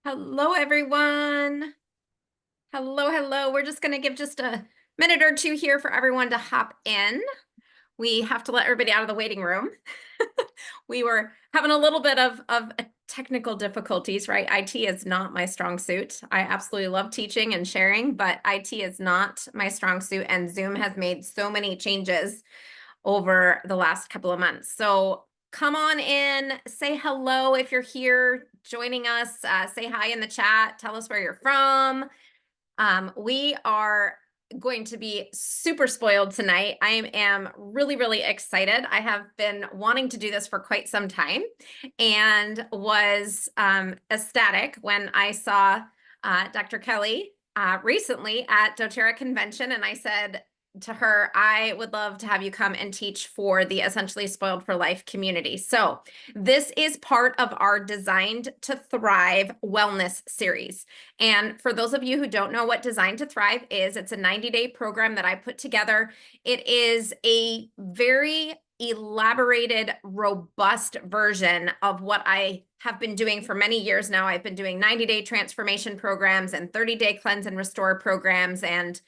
Hello, everyone. Hello, hello. We're just going to give just a minute or two here for everyone to hop in. We have to let everybody out of the waiting room. We were having a little bit of technical difficulties, right? IT is not my strong suit. I absolutely love teaching and sharing, but IT is not my strong suit, and Zoom has made so many changes over the last couple of months. So come on in, say hello if you're here joining us, say hi in the chat, tell us where you're from. We are going to be super spoiled tonight. I am really, really excited. I have been wanting to do this for quite some time and was ecstatic when I saw Dr. Kelly recently at doTERRA convention, and I said to her, I would love to have you come and teach for the Essentially Spoiled for Life community. So this is part of our Designed to Thrive wellness series. And for those of you who don't know what Designed to Thrive is, it's a 90-day program that I put together. It is a very elaborated, robust version of what I have been doing for many years now. I've been doing 90-day transformation programs and 30-day cleanse and restore programs, and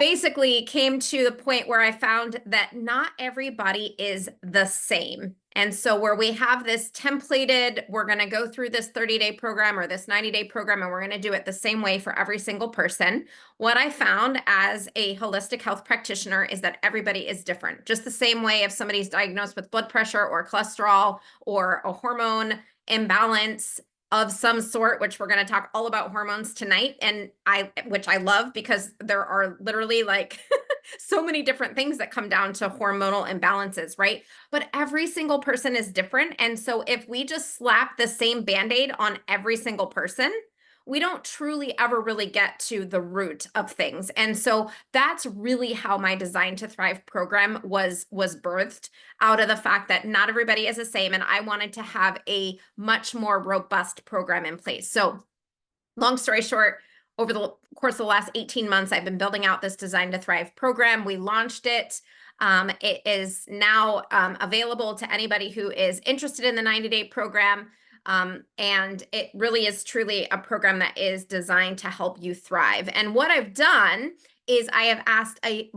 basically came to the point where I found that not everybody is the same. And so where we have this templated, we're going to go through this 30-day program or this 90-day program, and we're going to do it the same way for every single person. What I found as a holistic health practitioner is that everybody is different. Just the same way if somebody's diagnosed with blood pressure or cholesterol or a hormone imbalance of some sort, which we're going to talk all about hormones tonight, and which I love because there are literally like so many different things that come down to hormonal imbalances, right? But every single person is different. And so if we just slap the same Band-Aid on every single person, we don't truly ever really get to the root of things. And so that's really how my Design to Thrive program was birthed, out of the fact that not everybody is the same, and I wanted to have a much more robust program in place. So long story short, over the course of the last 18 months, I've been building out this Design to Thrive program. We launched it. It is now available to anybody who is interested in the 90-day program. And it really is truly a program that is designed to help you thrive. And what I've done is I have asked a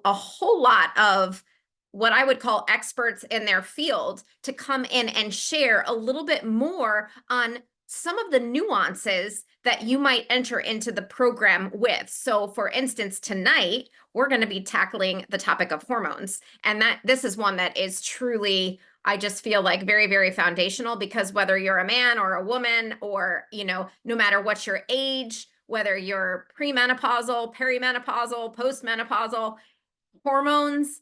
whole lot of what I would call experts in their field to come in and share a little bit more on some of the nuances that you might enter into the program with. So for instance, tonight, we're going to be tackling the topic of hormones. And this is one that is truly, I just feel like very, very foundational, because whether you're a man or a woman, or, no matter what your age, whether you're premenopausal, perimenopausal, postmenopausal, hormones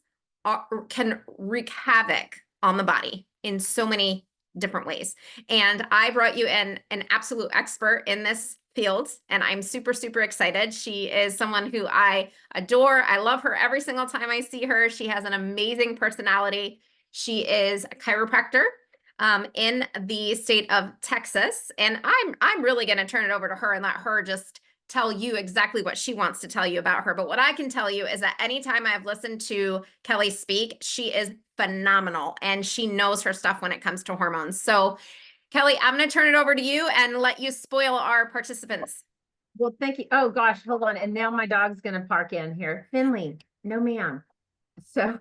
can wreak havoc on the body in so many different ways. And I brought you in an absolute expert in this field, and I'm super, super excited. She is someone who I adore. I love her every single time I see her. She has an amazing personality. She is a chiropractor in the state of Texas, and I'm really going to turn it over to her and let her just tell you exactly what she wants to tell you about her. But what I can tell you is that anytime I've listened to Kelly speak, she is phenomenal, and she knows her stuff when it comes to hormones. So Kelly, I'm going to turn it over to you and let you spoil our participants. Well, thank you. Oh gosh, hold on. And now my dog's going to park in here. Finley, no ma'am. So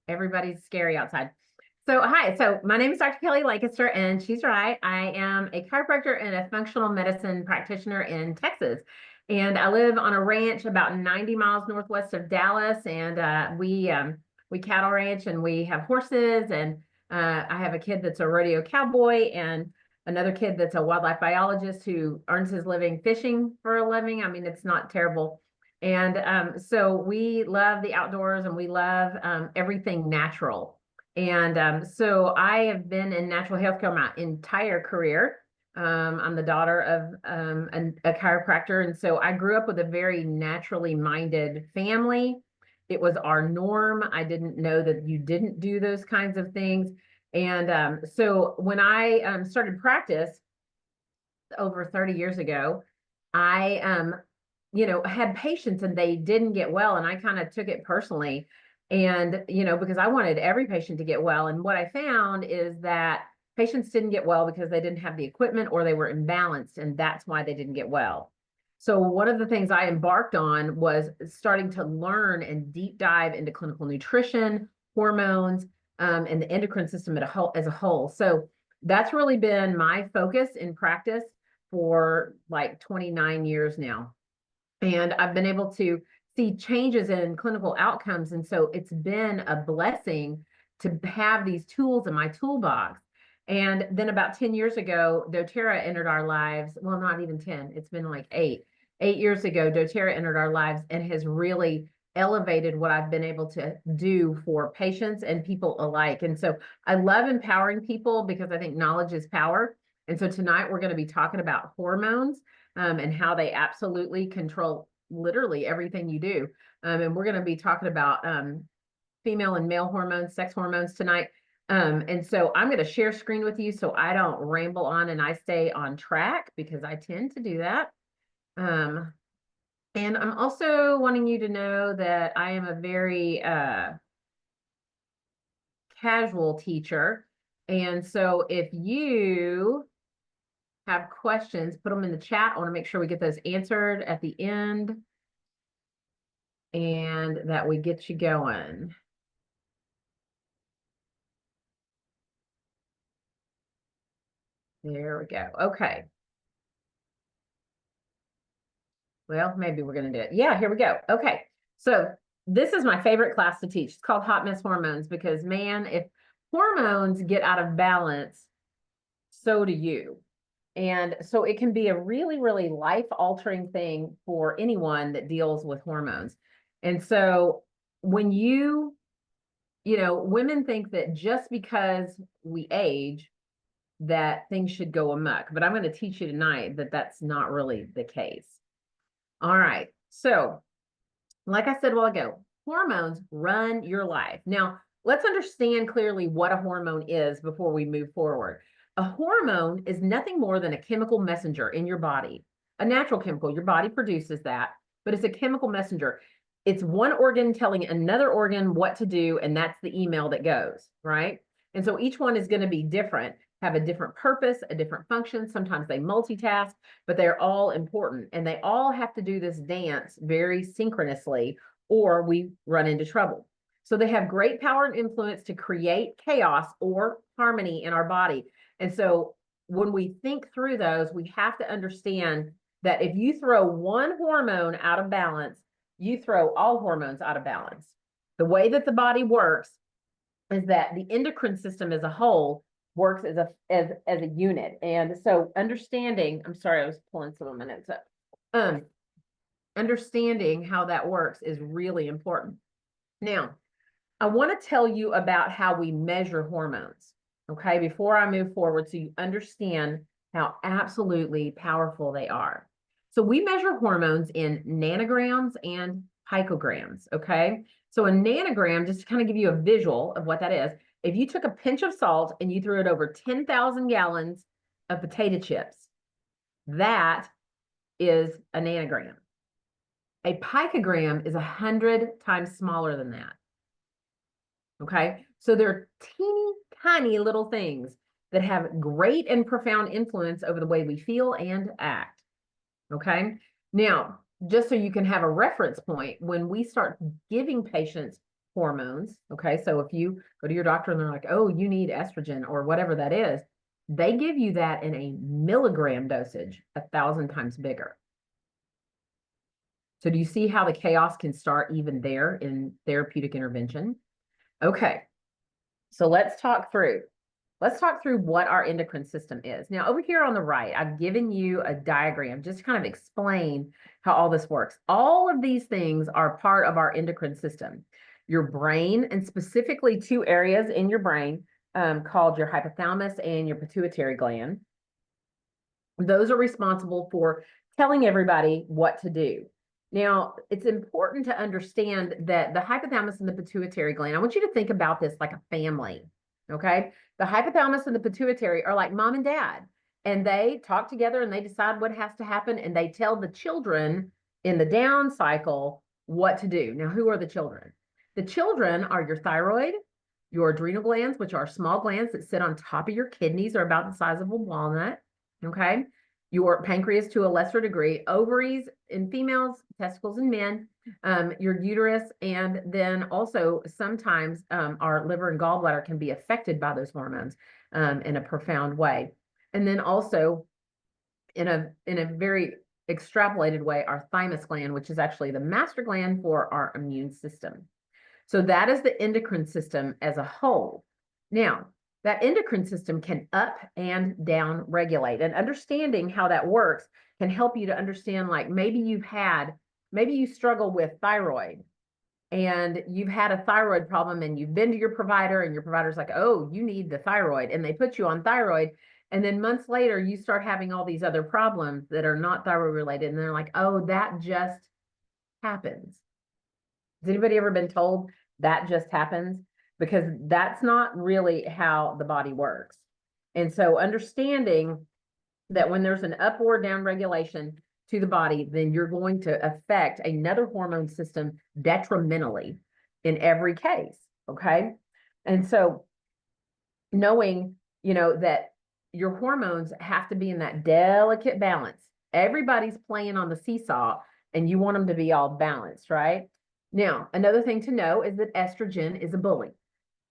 everybody's scary outside. So hi, so my name is Dr. Kelly Lancaster, and she's right. I am a chiropractor and a functional medicine practitioner in Texas. And I live on a ranch about 90 miles northwest of Dallas. And we cattle ranch, and we have horses. And I have a kid that's a rodeo cowboy, and another kid that's a wildlife biologist who earns his living fishing for a living. I mean, it's not terrible. And so we love the outdoors, and we love everything natural. And so I have been in natural healthcare my entire career. I'm the daughter of a chiropractor. And so I grew up with a very naturally minded family. It was our norm. I didn't know that you didn't do those kinds of things. And so when I started practice over 30 years ago, I had patients and they didn't get well. And I kind of took it personally. And because I wanted every patient to get well. And what I found is that patients didn't get well because they didn't have the equipment or they were imbalanced, and that's why they didn't get well. So one of the things I embarked on was starting to learn and deep dive into clinical nutrition, hormones, and the endocrine system as a whole. So that's really been my focus in practice for like 29 years now. And I've been able to see changes in clinical outcomes. And so it's been a blessing to have these tools in my toolbox. And then about 10 years ago, doTERRA entered our lives. Well, not even 10, it's been like 8. 8 years ago, doTERRA entered our lives and has really elevated what I've been able to do for patients and people alike. And so I love empowering people because I think knowledge is power. And so tonight we're going to be talking about hormones and how they absolutely control literally everything you do. And we're going to be talking about female and male hormones, sex hormones tonight. And so I'm going to share screen with you so I don't ramble on and I stay on track because I tend to do that. And I'm also wanting you to know that I am a very casual teacher. And so if you have questions, put them in the chat. I want to make sure we get those answered at the end and that we get you going. There we go. Okay. Well, maybe we're going to do it. Yeah, here we go. Okay. So this is my favorite class to teach. It's called Hot Mess Hormones because, man, if hormones get out of balance, so do you. And so it can be a really, really life-altering thing for anyone that deals with hormones. And so when women think that just because we age, that things should go amok. But I'm going to teach you tonight that that's not really the case. All right. So like I said a while ago, hormones run your life. Now, let's understand clearly what a hormone is before we move forward. A hormone is nothing more than a chemical messenger in your body, a natural chemical. Your body produces that, but it's a chemical messenger. It's one organ telling another organ what to do, and that's the email that goes, right? And so each one is going to be different, have a different purpose, a different function. Sometimes they multitask, but they're all important, and they all have to do this dance very synchronously, or we run into trouble. So they have great power and influence to create chaos or harmony in our body. And so when we think through those, we have to understand that if you throw one hormone out of balance, you throw all hormones out of balance. The way that the body works is that the endocrine system as a whole works as a unit. And so understanding, I'm sorry, I was pulling some of my notes up. Understanding how that works is really important. Now, I want to tell you about how we measure hormones, okay, before I move forward so you understand how absolutely powerful they are. So we measure hormones in nanograms and picograms, okay? So a nanogram, just to kind of give you a visual of what that is, if you took a pinch of salt and you threw it over 10,000 gallons of potato chips, that is a nanogram. A picogram is 100 times smaller than that. Okay, so they're teeny tiny little things that have great and profound influence over the way we feel and act. Okay, now, just so you can have a reference point, when we start giving patients hormones, okay, so if you go to your doctor and they're like, oh, you need estrogen or whatever that is, they give you that in a milligram dosage, 1,000 times bigger. So do you see how the chaos can start even there in therapeutic intervention? Okay, so let's talk through what our endocrine system is. Now, over here on the right, I've given you a diagram just to kind of explain how all this works. All of these things are part of our endocrine system. Your brain, and specifically two areas in your brain called your hypothalamus and your pituitary gland. Those are responsible for telling everybody what to do. Now, it's important to understand that the hypothalamus and the pituitary gland, I want you to think about this like a family, okay? The hypothalamus and the pituitary are like mom and dad, and they talk together and they decide what has to happen, and they tell the children in the down cycle what to do. Now, who are the children? The children are your thyroid, your adrenal glands, which are small glands that sit on top of your kidneys, are about the size of a walnut. Okay. Your pancreas to a lesser degree, ovaries in females, testicles in men, your uterus, and then also sometimes our liver and gallbladder can be affected by those hormones in a profound way. And then also in a very extrapolated way, our thymus gland, which is actually the master gland for our immune system. So that is the endocrine system as a whole. Now, that endocrine system can up and down regulate, and understanding how that works can help you to understand, like maybe you struggle with thyroid and you've had a thyroid problem and you've been to your provider and your provider's like, oh, you need the thyroid, and they put you on thyroid. And then months later, you start having all these other problems that are not thyroid related. And they're like, oh, that just happens. Has anybody ever been told that just happens? Because that's not really how the body works. And so understanding that when there's an up or down regulation to the body, then you're going to affect another hormone system detrimentally in every case. Okay. And so knowing, that your hormones have to be in that delicate balance. Everybody's playing on the seesaw and you want them to be all balanced, right? Now, another thing to know is that estrogen is a bully,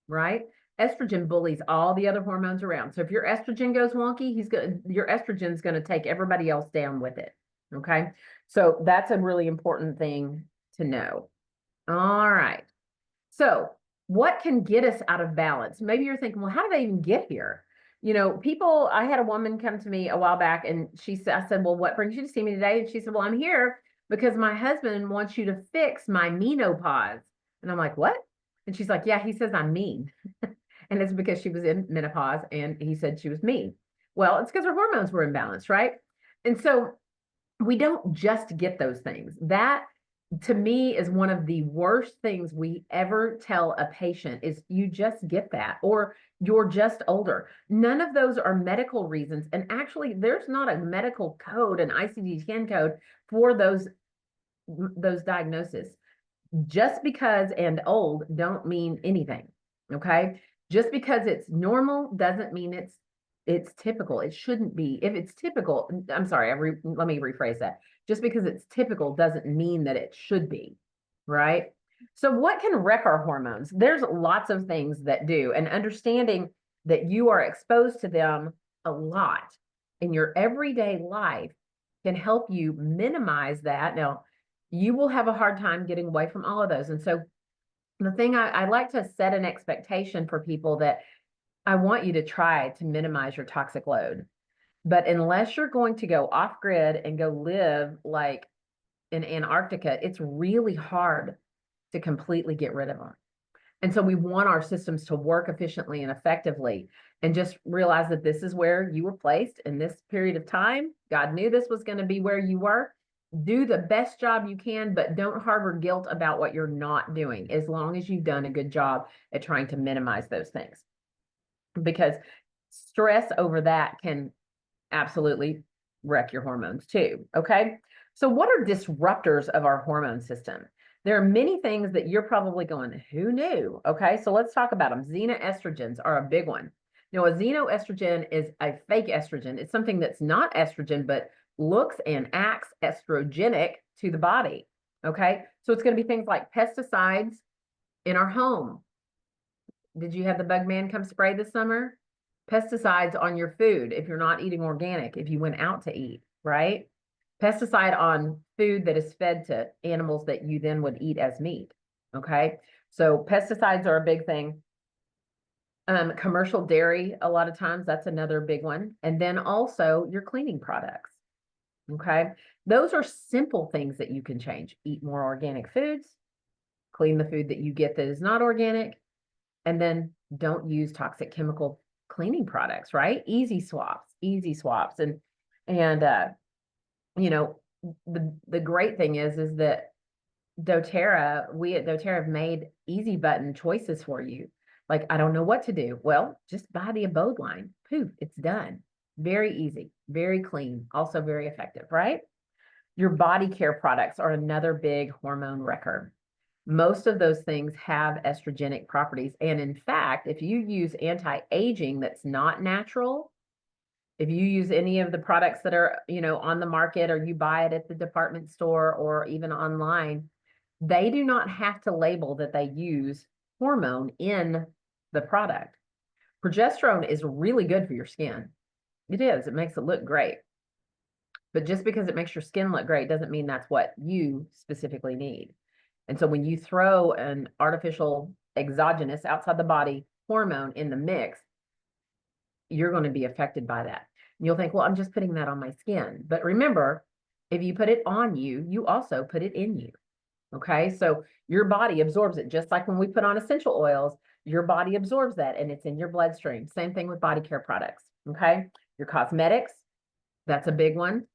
right? Estrogen bullies all the other hormones around. So if your estrogen goes wonky, your estrogen is going to take everybody else down with it. Okay. So that's a really important thing to know. All right. So what can get us out of balance? Maybe you're thinking, well, how did I even get here? I had a woman come to me a while back and I said, well, what brings you to see me today? And she said, well, I'm here because my husband wants you to fix my menopause. And I'm like, what? And she's like, yeah, he says I'm mean. And it's because she was in menopause and he said she was mean. Well, it's because her hormones were imbalanced, right? And so we don't just get those things. That to me is one of the worst things we ever tell a patient is you just get that, or you're just older. None of those are medical reasons. And actually, there's not a medical code, an ICD-10 code for those diagnoses. Just because and old don't mean anything. Okay. Just because it's normal doesn't mean it's typical. It shouldn't be. If it's typical, I'm sorry, let me rephrase that. Just because it's typical doesn't mean that it should be, right? So what can wreck our hormones? There's lots of things that do, and understanding that you are exposed to them a lot in your everyday life can help you minimize that. Now, you will have a hard time getting away from all of those. And so the thing I like to set an expectation for people that I want you to try to minimize your toxic load. But unless you're going to go off grid and go live like in Antarctica, it's really hard to completely get rid of them. And so we want our systems to work efficiently and effectively, and just realize that this is where you were placed in this period of time. God knew this was going to be where you were. Do the best job you can, but don't harbor guilt about what you're not doing, as long as you've done a good job at trying to minimize those things. Because stress over that can absolutely wreck your hormones too. Okay. So what are disruptors of our hormone system? There are many things that you're probably going, who knew? Okay. So let's talk about them. Xenoestrogens are a big one. Now, a xenoestrogen is a fake estrogen. It's something that's not estrogen, but looks and acts estrogenic to the body. Okay. So it's going to be things like pesticides in our home. Did you have the bug man come spray this summer? Pesticides on your food if you're not eating organic, if you went out to eat, right? Pesticide on food that is fed to animals that you then would eat as meat, okay? So pesticides are a big thing. Commercial dairy, a lot of times, that's another big one. And then also your cleaning products, okay? Those are simple things that you can change. Eat more organic foods, clean the food that you get that is not organic, and then don't use toxic chemical cleaning products, right? Easy swaps. And the great thing is that we at doTERRA have made easy button choices for you. Like, I don't know what to do. Well, just buy the abode line. Poof, it's done. Very easy, very clean, also very effective, right? Your body care products are another big hormone wrecker. Most of those things have estrogenic properties. And in fact, if you use anti-aging that's not natural, if you use any of the products that are, on the market, or you buy it at the department store or even online, they do not have to label that they use hormone in the product. Progesterone is really good for your skin. It is. It makes it look great. But just because it makes your skin look great doesn't mean that's what you specifically need. And so when you throw an artificial exogenous outside the body hormone in the mix, you're going to be affected by that. And you'll think, well, I'm just putting that on my skin. But remember, if you put it on you, you also put it in you. Okay, so your body absorbs it, just like when we put on essential oils, your body absorbs that and it's in your bloodstream. Same thing with body care products. Okay, your cosmetics, that's a big one.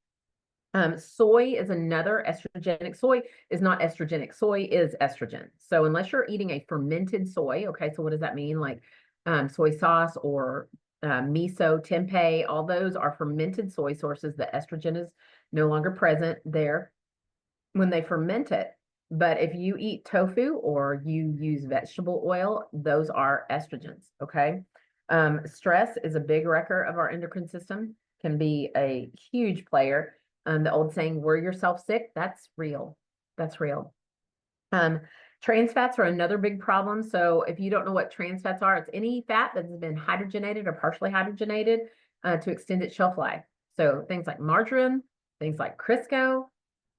Soy is another estrogenic. Soy is not estrogenic. Soy is estrogen. So unless you're eating a fermented soy, okay, so what does that mean? Like soy sauce or miso, tempeh, all those are fermented soy sources. The estrogen is no longer present there when they ferment it. But if you eat tofu or you use vegetable oil, those are estrogens, okay? Stress is a big wrecker of our endocrine system, can be a huge player. The old saying, worry yourself sick, that's real. That's real. Trans fats are another big problem. So if you don't know what trans fats are, it's any fat that's been hydrogenated or partially hydrogenated to extend its shelf life. So things like margarine, things like Crisco,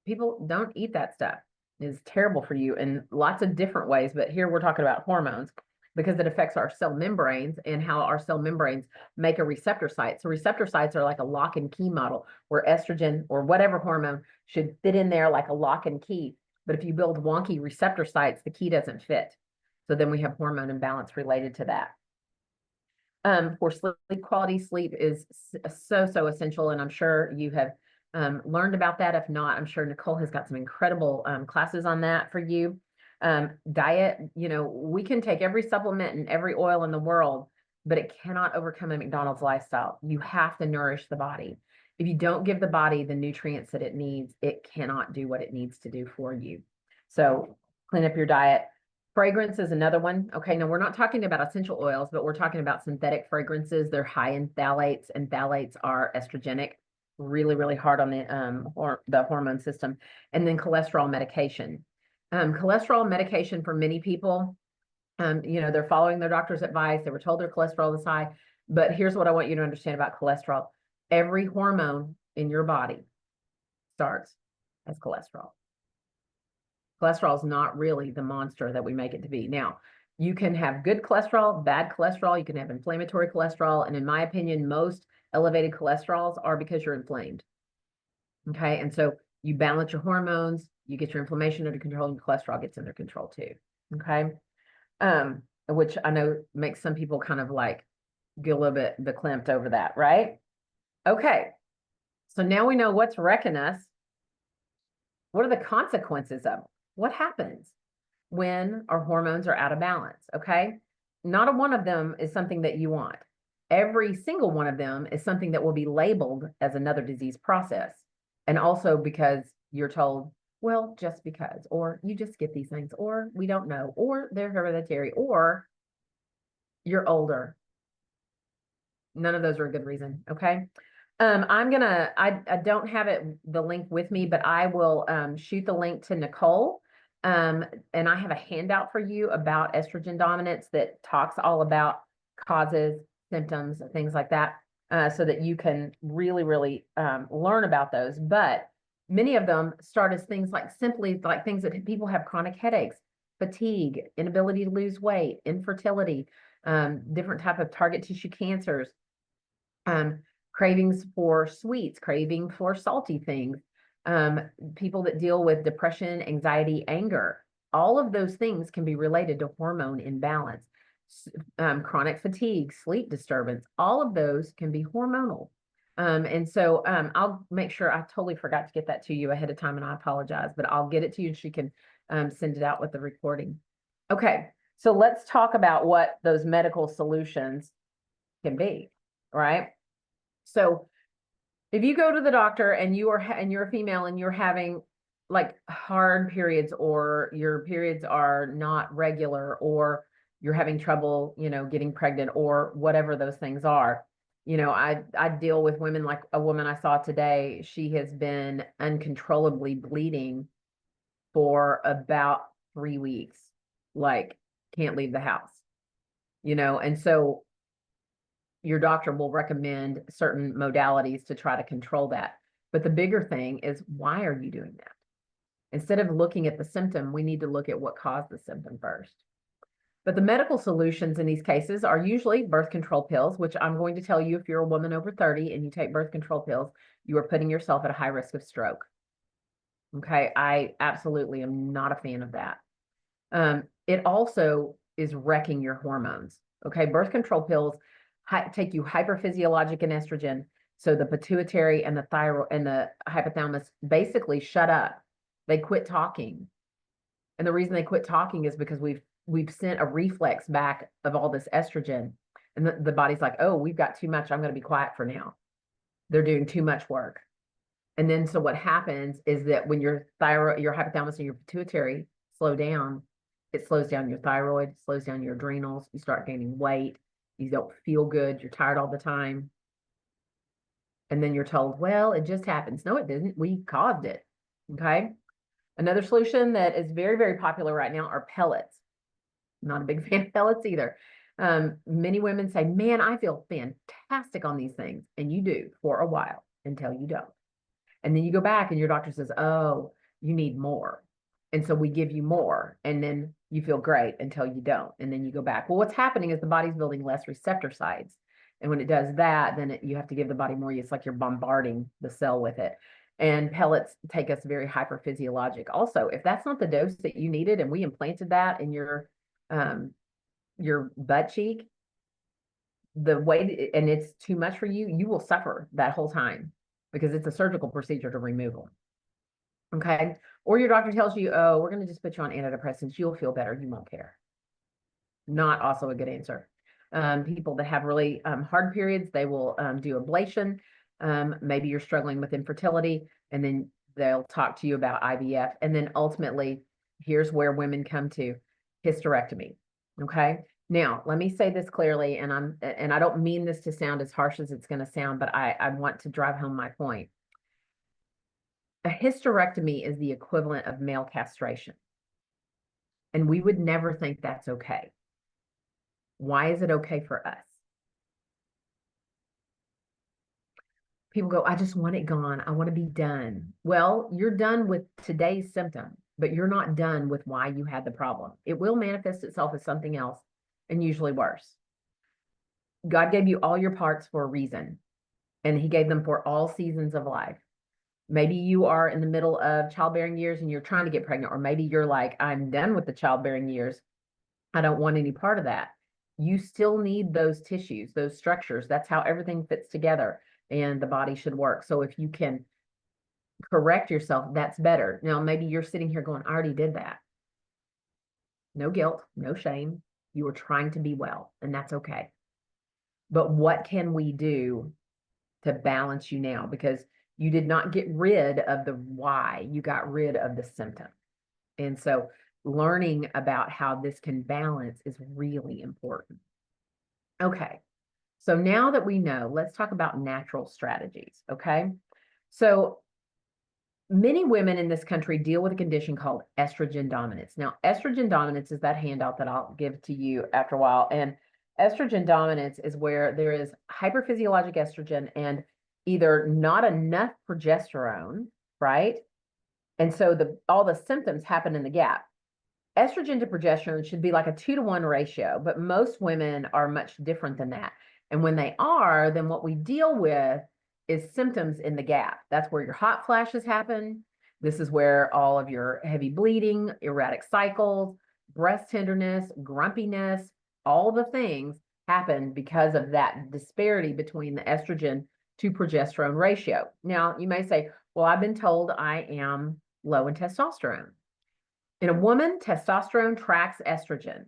people don't eat that stuff. It's terrible for you in lots of different ways, but here we're talking about hormones because it affects our cell membranes and how our cell membranes make a receptor site. So receptor sites are like a lock and key model where estrogen or whatever hormone should fit in there like a lock and key. But if you build wonky receptor sites, the key doesn't fit. So then we have hormone imbalance related to that. For sleep, quality sleep is so essential, and I'm sure you have learned about that. If not, I'm sure Nicole has got some incredible classes on that for you. Diet, we can take every supplement and every oil in the world, but it cannot overcome a McDonald's lifestyle. You have to nourish the body. If you don't give the body the nutrients that it needs, it cannot do what it needs to do for you. So clean up your diet. Fragrance is another one. Okay, now we're not talking about essential oils, but we're talking about synthetic fragrances. They're high in phthalates, and phthalates are estrogenic, really hard on the hormone system. And then cholesterol medication. Cholesterol medication for many people, they're following their doctor's advice. They were told their cholesterol is high. But here's what I want you to understand about cholesterol. Every hormone in your body starts as cholesterol. Cholesterol is not really the monster that we make it to be. Now, you can have good cholesterol, bad cholesterol, you can have inflammatory cholesterol, and in my opinion, most elevated cholesterols are because you're inflamed. Okay, and so you balance your hormones, you get your inflammation under control, and your cholesterol gets under control too. Okay, which I know makes some people kind of like get a little bit beklempt over that, right? Okay, so now we know what's wrecking us. What are the consequences of it? What happens when our hormones are out of balance? Okay, not a one of them is something that you want. Every single one of them is something that will be labeled as another disease process. And also because you're told, well, just because, or you just get these things, or we don't know, or they're hereditary, or you're older. None of those are a good reason. Okay. I don't have the link with me, but I will shoot the link to Nicole. And I have a handout for you about estrogen dominance that talks all about causes, symptoms, things like that, so that you can really learn about those. But many of them start as things like simply like things that people have: chronic headaches, fatigue, inability to lose weight, infertility, different type of target tissue cancers, cravings for sweets, craving for salty things, people that deal with depression, anxiety, anger. All of those things can be related to hormone imbalance. Chronic fatigue, sleep disturbance, all of those can be hormonal. And so I'll make sure, I totally forgot to get that to you ahead of time, and I apologize, but I'll get it to you and she can send it out with the recording. Okay, so let's talk about what those medical solutions can be, right? So if you go to the doctor and you're a female and you're having like hard periods, or your periods are not regular, or you're having trouble, getting pregnant, or whatever those things are. I deal with women, like a woman I saw today. She has been uncontrollably bleeding for about 3 weeks, like can't leave the house, and so your doctor will recommend certain modalities to try to control that. But the bigger thing is, why are you doing that? Instead of looking at the symptom, we need to look at what caused the symptom first. But the medical solutions in these cases are usually birth control pills, which I'm going to tell you, if you're a woman over 30 and you take birth control pills, you are putting yourself at a high risk of stroke. Okay, I absolutely am not a fan of that. It also is wrecking your hormones. Okay, birth control pills take you hyperphysiologic in estrogen, so the pituitary and the thyroid and the hypothalamus basically shut up. They quit talking. And the reason they quit talking is because we've sent a reflex back of all this estrogen. And the body's like, oh, we've got too much. I'm going to be quiet for now. They're doing too much work. And then so what happens is that when your thyroid, your hypothalamus and your pituitary slow down, it slows down your thyroid, slows down your adrenals. You start gaining weight. You don't feel good. You're tired all the time. And then you're told, well, it just happens. No, it didn't. We caused it. Okay. Another solution that is very, very popular right now are pellets. Not a big fan of pellets either. Many women say, man, I feel fantastic on these things. And you do for a while until you don't. And then you go back and your doctor says, oh, you need more. And so we give you more. And then you feel great until you don't. And then you go back. Well, what's happening is the body's building less receptor sites. And when it does that, then you have to give the body more. It's like you're bombarding the cell with it. And pellets take us very hyperphysiologic. Also, if that's not the dose that you needed and we implanted that in your butt cheek, and it's too much for you, you will suffer that whole time because it's a surgical procedure to remove them. Okay. Or your doctor tells you, oh, we're going to just put you on antidepressants. You'll feel better. You won't care. Not also a good answer. People that have really hard periods, they will do ablation. Maybe you're struggling with infertility, and then they'll talk to you about IVF. And then ultimately, here's where women come to hysterectomy. Okay. Now, let me say this clearly, and I don't mean this to sound as harsh as it's going to sound, but I want to drive home my point. A hysterectomy is the equivalent of male castration. And we would never think that's okay. Why is it okay for us? People go, I just want it gone. I want to be done. Well, you're done with today's symptom, but you're not done with why you had the problem. It will manifest itself as something else, and usually worse. God gave you all your parts for a reason, and he gave them for all seasons of life. Maybe you are in the middle of childbearing years and you're trying to get pregnant, or maybe you're like, I'm done with the childbearing years. I don't want any part of that. You still need those tissues, those structures. That's how everything fits together, and the body should work. So if you can correct yourself, that's better. Now, maybe you're sitting here going, I already did that. No guilt, no shame. You were trying to be well, and that's okay. But what can we do to balance you now? Because you did not get rid of the why, you got rid of the symptom. And so learning about how this can balance is really important. Okay, so now that we know, let's talk about natural strategies, okay? So many women in this country deal with a condition called estrogen dominance. Now, estrogen dominance is that handout that I'll give to you after a while. And estrogen dominance is where there is hyperphysiologic estrogen and either not enough progesterone, right? And so all the symptoms happen in the gap. Estrogen to progesterone should be like a 2-to-1 ratio, but most women are much different than that. And when they are, then what we deal with is symptoms in the gap. That's where your hot flashes happen. This is where all of your heavy bleeding, erratic cycles, breast tenderness, grumpiness, all the things happen because of that disparity between the estrogen to progesterone ratio. Now, you may say, well, I've been told I am low in testosterone. In a woman, testosterone tracks estrogen.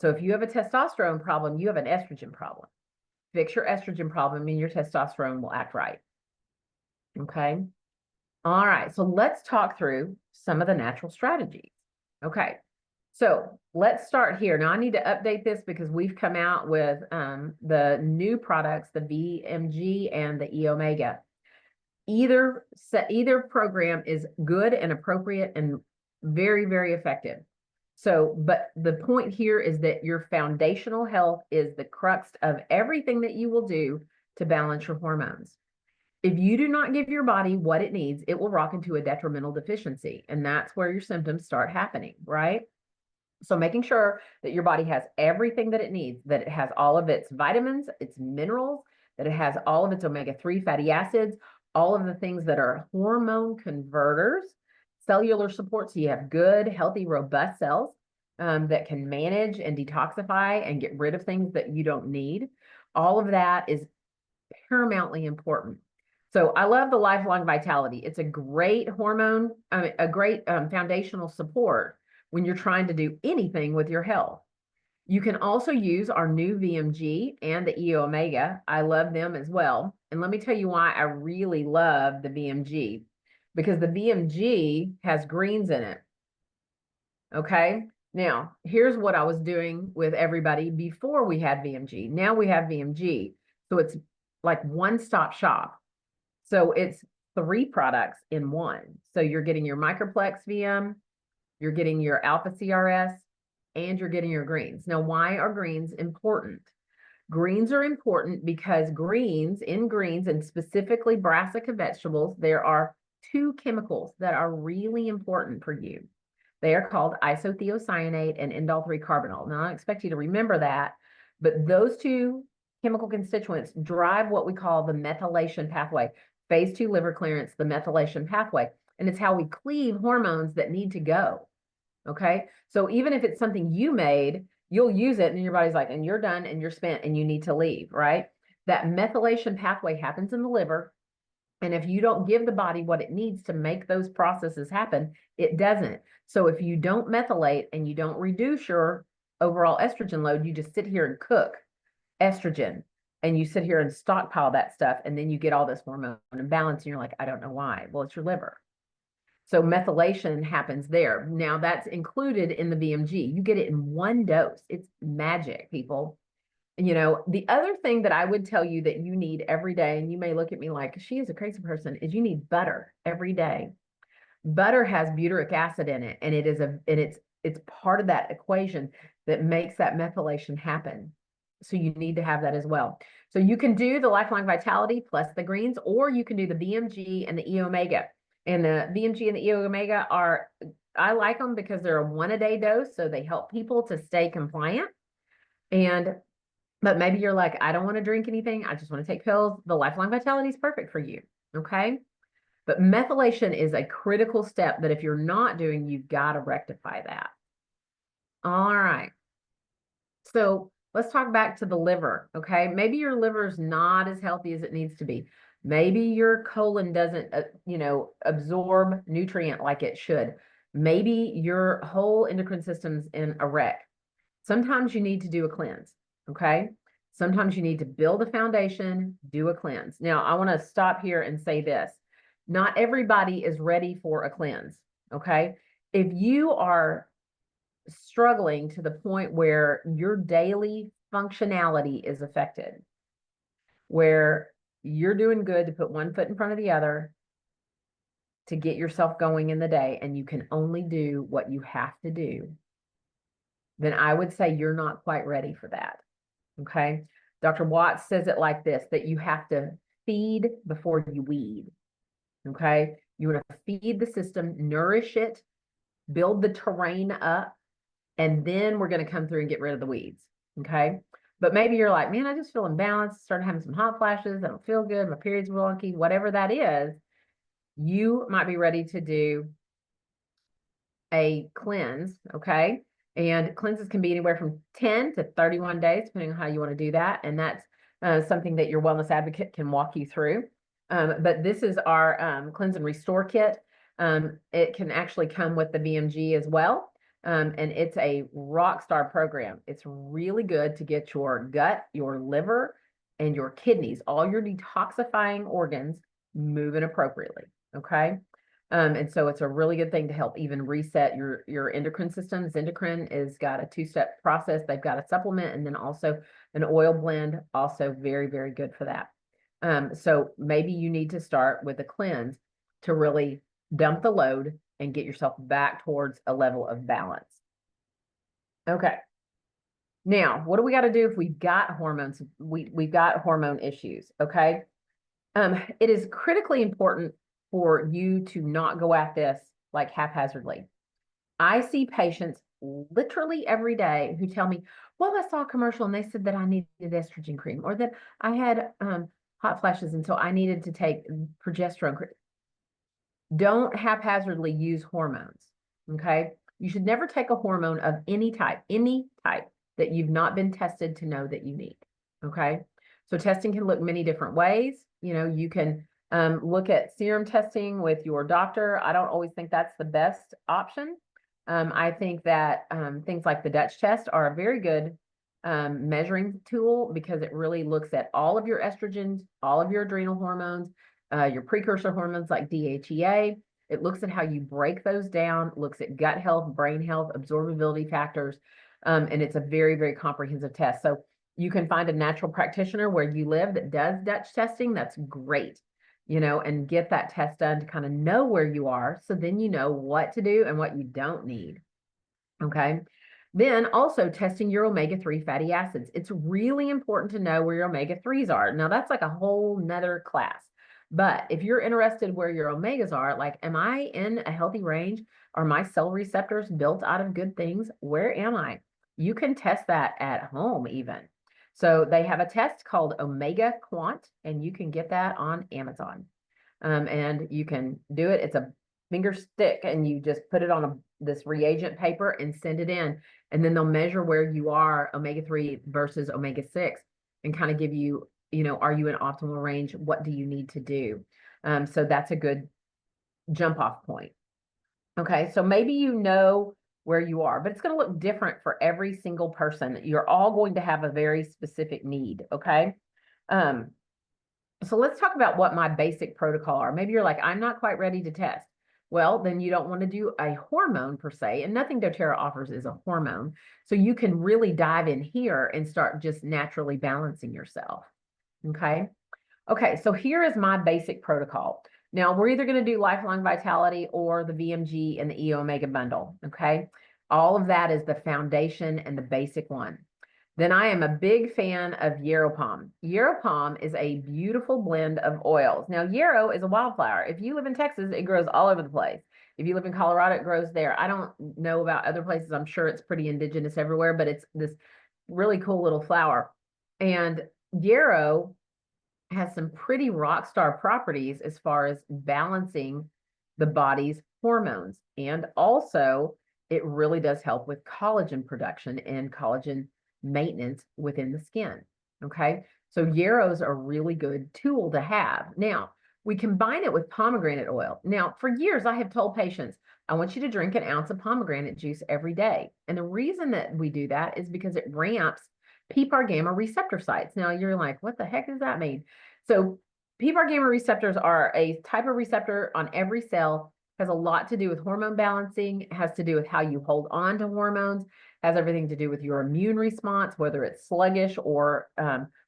So if you have a testosterone problem, you have an estrogen problem. Fix your estrogen problem and your testosterone will act right. Okay. All right, so let's talk through some of the natural strategies. Okay, so let's start here. Now I need to update this because we've come out with the new products, the VMG and the E Omega. Either program is good and appropriate and very, very effective. So, but the point here is that your foundational health is the crux of everything that you will do to balance your hormones. If you do not give your body what it needs, it will rock into a detrimental deficiency. And that's where your symptoms start happening, right? So making sure that your body has everything that it needs, that it has all of its vitamins, its minerals, that it has all of its omega-3 fatty acids, all of the things that are hormone converters, cellular support, so you have good, healthy, robust cells that can manage and detoxify and get rid of things that you don't need. All of that is paramountly important. So I love the Lifelong Vitality. It's a great hormone, a great foundational support when you're trying to do anything with your health. You can also use our new VMG and the E Omega. I love them as well. And let me tell you why I really love the VMG, because the VMG has greens in it. Okay. Now, here's what I was doing with everybody before we had VMG. Now we have VMG. So it's like one-stop shop. So it's 3 products in one. So you're getting your Microplex VM, you're getting your Alpha CRS, and you're getting your greens. Now, why are greens important? Greens are important because in greens, and specifically brassica vegetables, there are 2 chemicals that are really important for you. They are called isothiocyanate and indole 3-carbinol. Now, I don't expect you to remember that, but those 2 chemical constituents drive what we call the methylation pathway. Phase 2 liver clearance, the methylation pathway. And it's how we cleave hormones that need to go. Okay. So even if it's something you made, you'll use it and your body's like, and you're done and you're spent and you need to leave, right? That methylation pathway happens in the liver. And if you don't give the body what it needs to make those processes happen, it doesn't. So if you don't methylate and you don't reduce your overall estrogen load, you just sit here and cook estrogen and you sit here and stockpile that stuff. And then you get all this hormone imbalance and you're like, I don't know why. Well, it's your liver. So methylation happens there. Now that's included in the VMG. You get it in 1 dose. It's magic, people. And, the other thing that I would tell you that you need every day, and you may look at me like she is a crazy person, is you need butter every day. Butter has butyric acid in it, and it's part of that equation that makes that methylation happen. So you need to have that as well. So you can do the Lifelong Vitality plus the greens, or you can do the VMG and the E Omega. And the VMG and the E Omega I like them because they're a 1-a-day dose, so they help people to stay compliant. But maybe you're like, I don't want to drink anything. I just want to take pills. The Lifelong Vitality is perfect for you. Okay. But methylation is a critical step that if you're not doing, you've got to rectify that. All right. So let's talk back to the liver. Okay. Maybe your liver is not as healthy as it needs to be. Maybe your colon doesn't, absorb nutrient like it should. Maybe your whole endocrine system's in a wreck. Sometimes you need to do a cleanse. Okay. Sometimes you need to build a foundation, do a cleanse. Now, I want to stop here and say this. Not everybody is ready for a cleanse. Okay. If you are struggling to the point where your daily functionality is affected, where you're doing good to put 1 foot in front of the other to get yourself going in the day, and you can only do what you have to do, then I would say you're not quite ready for that. Okay. Dr. Watts says it like this, that you have to feed before you weed. Okay. You want to feed the system, nourish it, build the terrain up, and then we're going to come through and get rid of the weeds. Okay. But maybe you're like, man, I just feel imbalanced, started having some hot flashes, I don't feel good, my period's wonky, whatever that is, you might be ready to do a cleanse. Okay. And cleanses can be anywhere from 10 to 31 days, depending on how you want to do that. And that's something that your wellness advocate can walk you through. But this is our Cleanse and Restore Kit. It can actually come with the VMG as well. And it's a rock star program. It's really good to get your gut, your liver, and your kidneys, all your detoxifying organs moving appropriately. Okay. And so it's a really good thing to help even reset your endocrine system. Endocrine is got a two-step process. They've got a supplement and then also an oil blend, also very, very good for that. So maybe you need to start with a cleanse to really dump the load and get yourself back towards a level of balance. Okay. Now, what do we got to do if we've got hormones? We've got hormone issues, okay? It is critically important for you to not go at this like haphazardly. I see patients literally every day who tell me, well, I saw a commercial and they said that I needed estrogen cream or that I had hot flashes and so I needed to take progesterone cream. Don't haphazardly use hormones, okay? You should never take a hormone of any type that you've not been tested to know that you need, okay? So testing can look many different ways. You know, you can look at serum testing with your doctor. I don't always think that's the best option. I think that things like the Dutch test are a very good measuring tool because it really looks at all of your estrogens, all of your adrenal hormones, your precursor hormones like DHEA. It looks at how you break those down, looks at gut health, brain health, absorbability factors, and it's a very, very comprehensive test. So you can find a natural practitioner where you live that does Dutch testing. That's great, you know, and get that test done to kind of know where you are. So then you know what to do and what you don't need. Okay. Then also testing your omega-3 fatty acids. It's really important to know where your omega-3s are. Now that's like a whole nother class. But if you're interested where your omegas are, like, am I in a healthy range? Are my cell receptors built out of good things? Where am I? You can test that at home even. So they have a test called Omega Quant, and you can get that on Amazon. And you can do it. It's a finger stick, and you just put it on this reagent paper and send it in. And then they'll measure where you are omega-3 versus omega-6 and kind of give you, you know, are you in optimal range? What do you need to do? So that's a good jump off point. Okay, so maybe you know where you are, but it's going to look different for every single person. You're all going to have a very specific need, okay? So let's talk about what my basic protocol are. Maybe you're like, I'm not quite ready to test. Well, then you don't want to do a hormone per se, and nothing doTERRA offers is a hormone. So you can really dive in here and start just naturally balancing yourself, okay? Okay, so here is my basic protocol. Now, we're either going to do Lifelong Vitality or the VMG and the E Omega bundle, okay? All of that is the foundation and the basic one. Then I am a big fan of Yarrow Palm. Yarrow Palm is a beautiful blend of oils. Now, yarrow is a wildflower. If you live in Texas, it grows all over the place. If you live in Colorado, it grows there. I don't know about other places. I'm sure it's pretty indigenous everywhere, but it's this really cool little flower. And yarrow has some pretty rock star properties as far as balancing the body's hormones. And also, it really does help with collagen production and collagen maintenance within the skin. Okay, so yarrow's a really good tool to have. Now, we combine it with pomegranate oil. Now, for years, I have told patients, I want you to drink an ounce of pomegranate juice every day. And the reason that we do that is because it ramps PPAR gamma receptor sites. Now, you're like, what the heck does that mean? So PPAR gamma receptors are a type of receptor on every cell, has a lot to do with hormone balancing, has to do with how you hold on to hormones, has everything to do with your immune response, whether it's sluggish or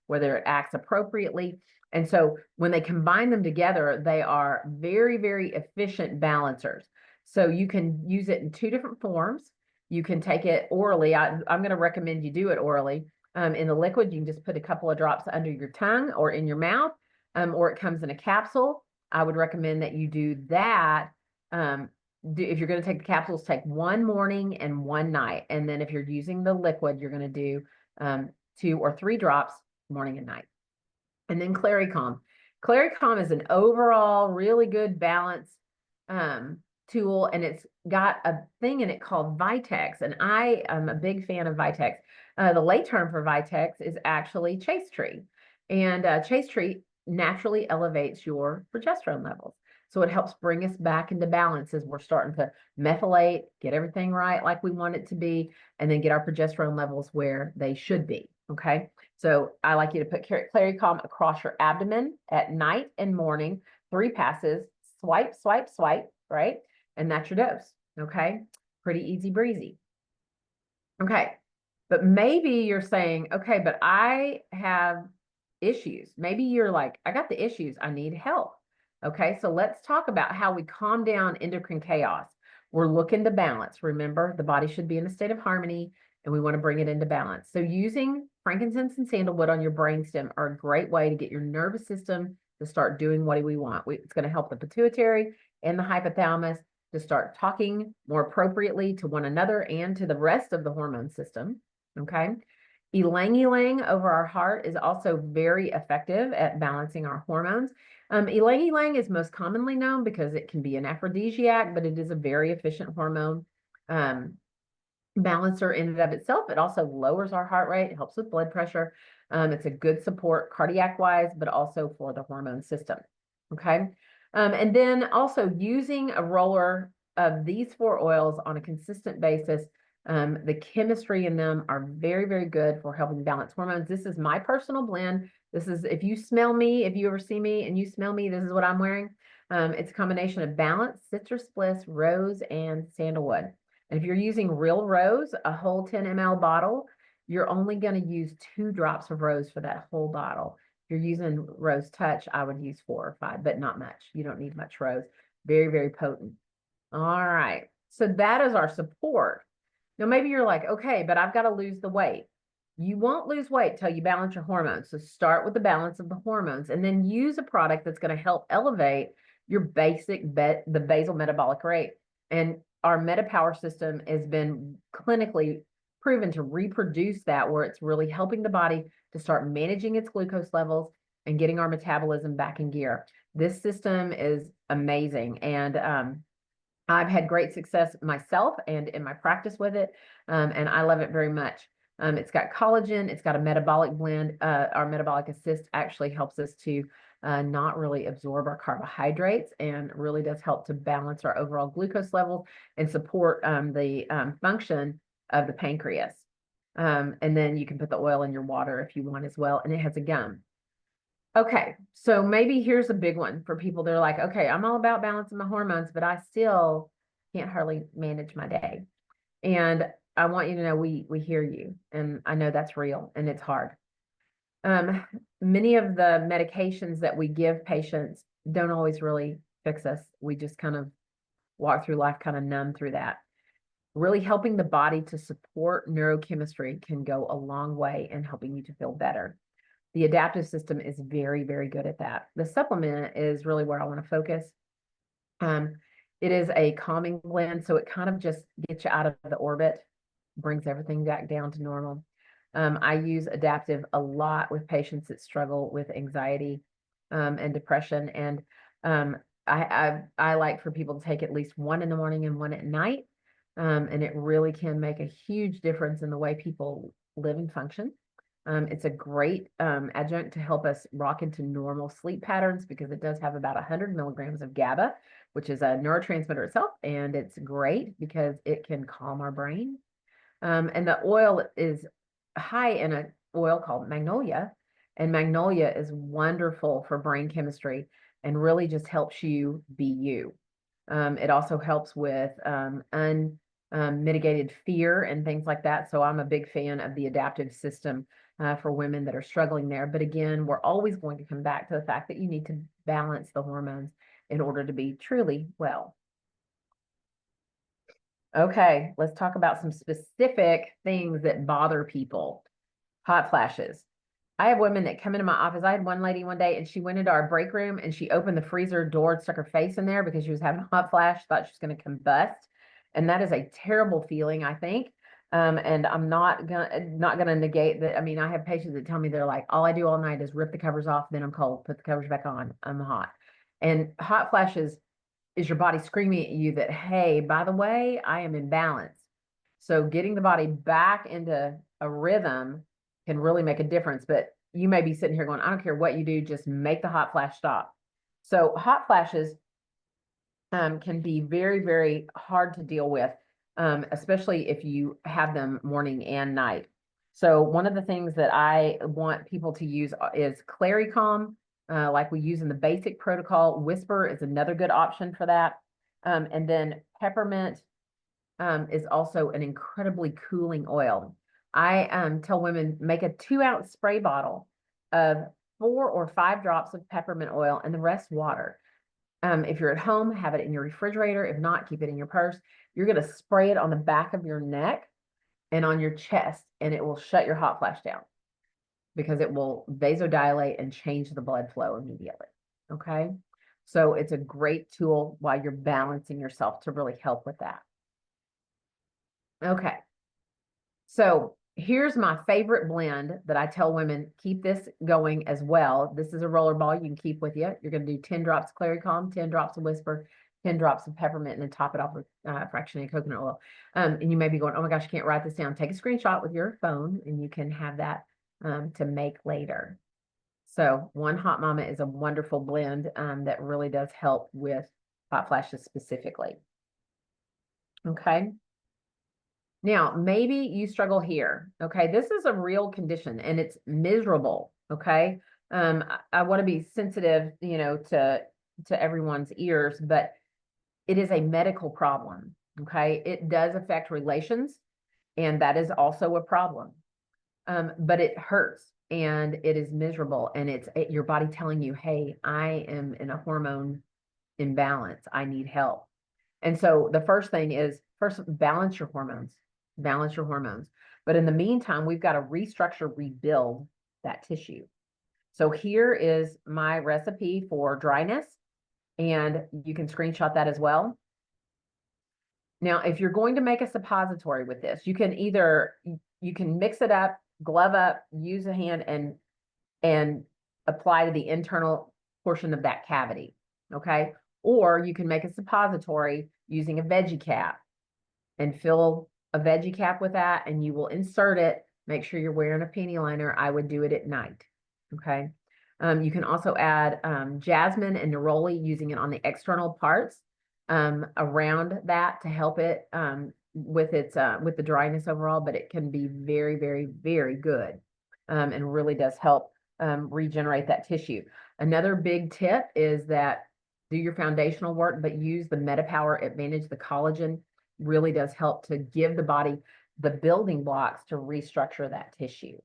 whether it acts appropriately. And so when they combine them together, they are very, very efficient balancers. So you can use it in two different forms. You can take it orally. I'm going to recommend you do it orally. In the liquid, you can just put a couple of drops under your tongue or in your mouth, or it comes in a capsule. I would recommend that you do that. If you're going to take the capsules, take one morning and one night. And then if you're using the liquid, you're going to do 2 or 3 drops morning and night. And then Claricalm. Claricalm is an overall really good balance tool, and it's got a thing in it called Vitex, and I am a big fan of Vitex. The late term for Vitex is actually Chaste Tree, and Chaste Tree naturally elevates your progesterone levels. So it helps bring us back into balance as we're starting to methylate, get everything right like we want it to be, and then get our progesterone levels where they should be, okay? So I like you to put Claricalm across your abdomen at night and morning, 3 passes, swipe, swipe, swipe, right? And that's your dose, okay? Pretty easy breezy. Okay, but maybe you're saying, okay, but I have issues. Maybe you're like, I got the issues, I need help. Okay, so let's talk about how we calm down endocrine chaos. We're looking to balance. Remember, the body should be in a state of harmony and we want to bring it into balance. So using frankincense and sandalwood on your brainstem are a great way to get your nervous system to start doing what we want. It's going to help the pituitary and the hypothalamus to start talking more appropriately to one another and to the rest of the hormone system. Okay. Ylang ylang over our heart is also very effective at balancing our hormones. Ylang ylang is most commonly known because it can be an aphrodisiac, but it is a very efficient hormone balancer in and of itself. It also lowers our heart rate, it helps with blood pressure. It's a good support cardiac wise, but also for the hormone system. Okay. And then also using a roller of these 4 oils on a consistent basis. The chemistry in them are very, very good for helping balance hormones. This is my personal blend. This is, if you smell me, if you ever see me and you smell me, this is what I'm wearing. It's a combination of balance, citrus bliss, rose, and sandalwood. And if you're using real rose, a whole 10 ml bottle, you're only going to use 2 drops of rose for that whole bottle. If you're using Rose Touch, I would use 4 or 5, but not much. You don't need much rose. Very, very potent. All right. So that is our support. Now, maybe you're like, okay, but I've got to lose the weight. You won't lose weight till you balance your hormones. So start with the balance of the hormones and then use a product that's going to help elevate your the basal metabolic rate. And our MetaPower system has been clinically proven to reproduce that, where it's really helping the body to start managing its glucose levels and getting our metabolism back in gear. This system is amazing. And I've had great success myself and in my practice with it, and I love it very much. It's got collagen, it's got a metabolic blend. Our metabolic assist actually helps us to not really absorb our carbohydrates and really does help to balance our overall glucose levels and support the function of the pancreas. And then you can put the oil in your water if you want as well, and it has a gum. Okay, so maybe here's a big one for people. They're like, okay, I'm all about balancing my hormones, but I still can't hardly manage my day. And I want you to know we hear you, and I know that's real and it's hard. Many of the medications that we give patients don't always really fix us. We just kind of walk through life kind of numb through that. Really helping the body to support neurochemistry can go a long way in helping you to feel better. The adaptive system is very, very good at that. The supplement is really where I want to focus. It is a calming blend, so it kind of just gets you out of the orbit, brings everything back down to normal. I use adaptive a lot with patients that struggle with anxiety and depression. And I like for people to take at least 1 in the morning and 1 at night. And it really can make a huge difference in the way people live and function. It's a great adjunct to help us rock into normal sleep patterns because it does have about 100 milligrams of GABA, which is a neurotransmitter itself. And it's great because it can calm our brain. And the oil is high in an oil called magnolia. And magnolia is wonderful for brain chemistry and really just helps you be you. It also helps with mitigated fear and things like that. So I'm a big fan of the adaptive system for women that are struggling there. But again, we're always going to come back to the fact that you need to balance the hormones in order to be truly well. Okay, let's talk about some specific things that bother people. Hot flashes. I have women that come into my office. I had one lady one day and she went into our break room and she opened the freezer door and stuck her face in there because she was having a hot flash, thought she was going to combust. And that is a terrible feeling, I think. And I'm not gonna negate that. I mean, I have patients that tell me they're like, all I do all night is rip the covers off, then I'm cold, put the covers back on, I'm hot. And hot flashes is your body screaming at you that, hey, by the way, I am imbalanced. So getting the body back into a rhythm can really make a difference. But you may be sitting here going, I don't care what you do, just make the hot flash stop. So hot flashes can be very, very hard to deal with, especially if you have them morning and night. So one of the things that I want people to use is Claricalm, like we use in the basic protocol. Whisper is another good option for that. And then peppermint is also an incredibly cooling oil. I tell women, make a 2-ounce spray bottle of 4 or 5 drops of peppermint oil and the rest water. If you're at home, have it in your refrigerator. If not, keep it in your purse. You're going to spray it on the back of your neck and on your chest, and it will shut your hot flash down because it will vasodilate and change the blood flow immediately. Okay. So it's a great tool while you're balancing yourself to really help with that. Okay. So here's my favorite blend that I tell women, keep this going as well. This is a roller ball you can keep with you. You're going to do 10 drops of Clary Calm, 10 drops of Whisper, 10 drops of peppermint, and then top it off with fractionated coconut oil. And you may be going, oh my gosh, I can't write this down. Take a screenshot with your phone and you can have that to make later. So One Hot Mama is a wonderful blend that really does help with hot flashes specifically. Okay. Now, maybe you struggle here. Okay. This is a real condition and it's miserable. Okay. I want to be sensitive, to everyone's ears, but it is a medical problem. Okay. It does affect relations, and that is also a problem. But it hurts and it is miserable, and it's your body telling you, hey, I am in a hormone imbalance. I need help. And so the first thing is, first, balance your hormones. Balance your hormones. But in the meantime, we've got to restructure, rebuild that tissue. So here is my recipe for dryness, and you can screenshot that as well. Now, if you're going to make a suppository with this, you can mix it up, glove up, use a hand, and apply to the internal portion of that cavity. Okay. Or you can make a suppository using a veggie cap and fill a veggie cap with that, and you will insert it. Make sure you're wearing a panty liner. I would do it at night. Okay. You can also add jasmine and neroli, using it on the external parts around that to help it with the dryness overall, but it can be very, very, very good and really does help regenerate that tissue. Another big tip is that do your foundational work, but use the MetaPower Advantage. The collagen really does help to give the body the building blocks to restructure that tissue.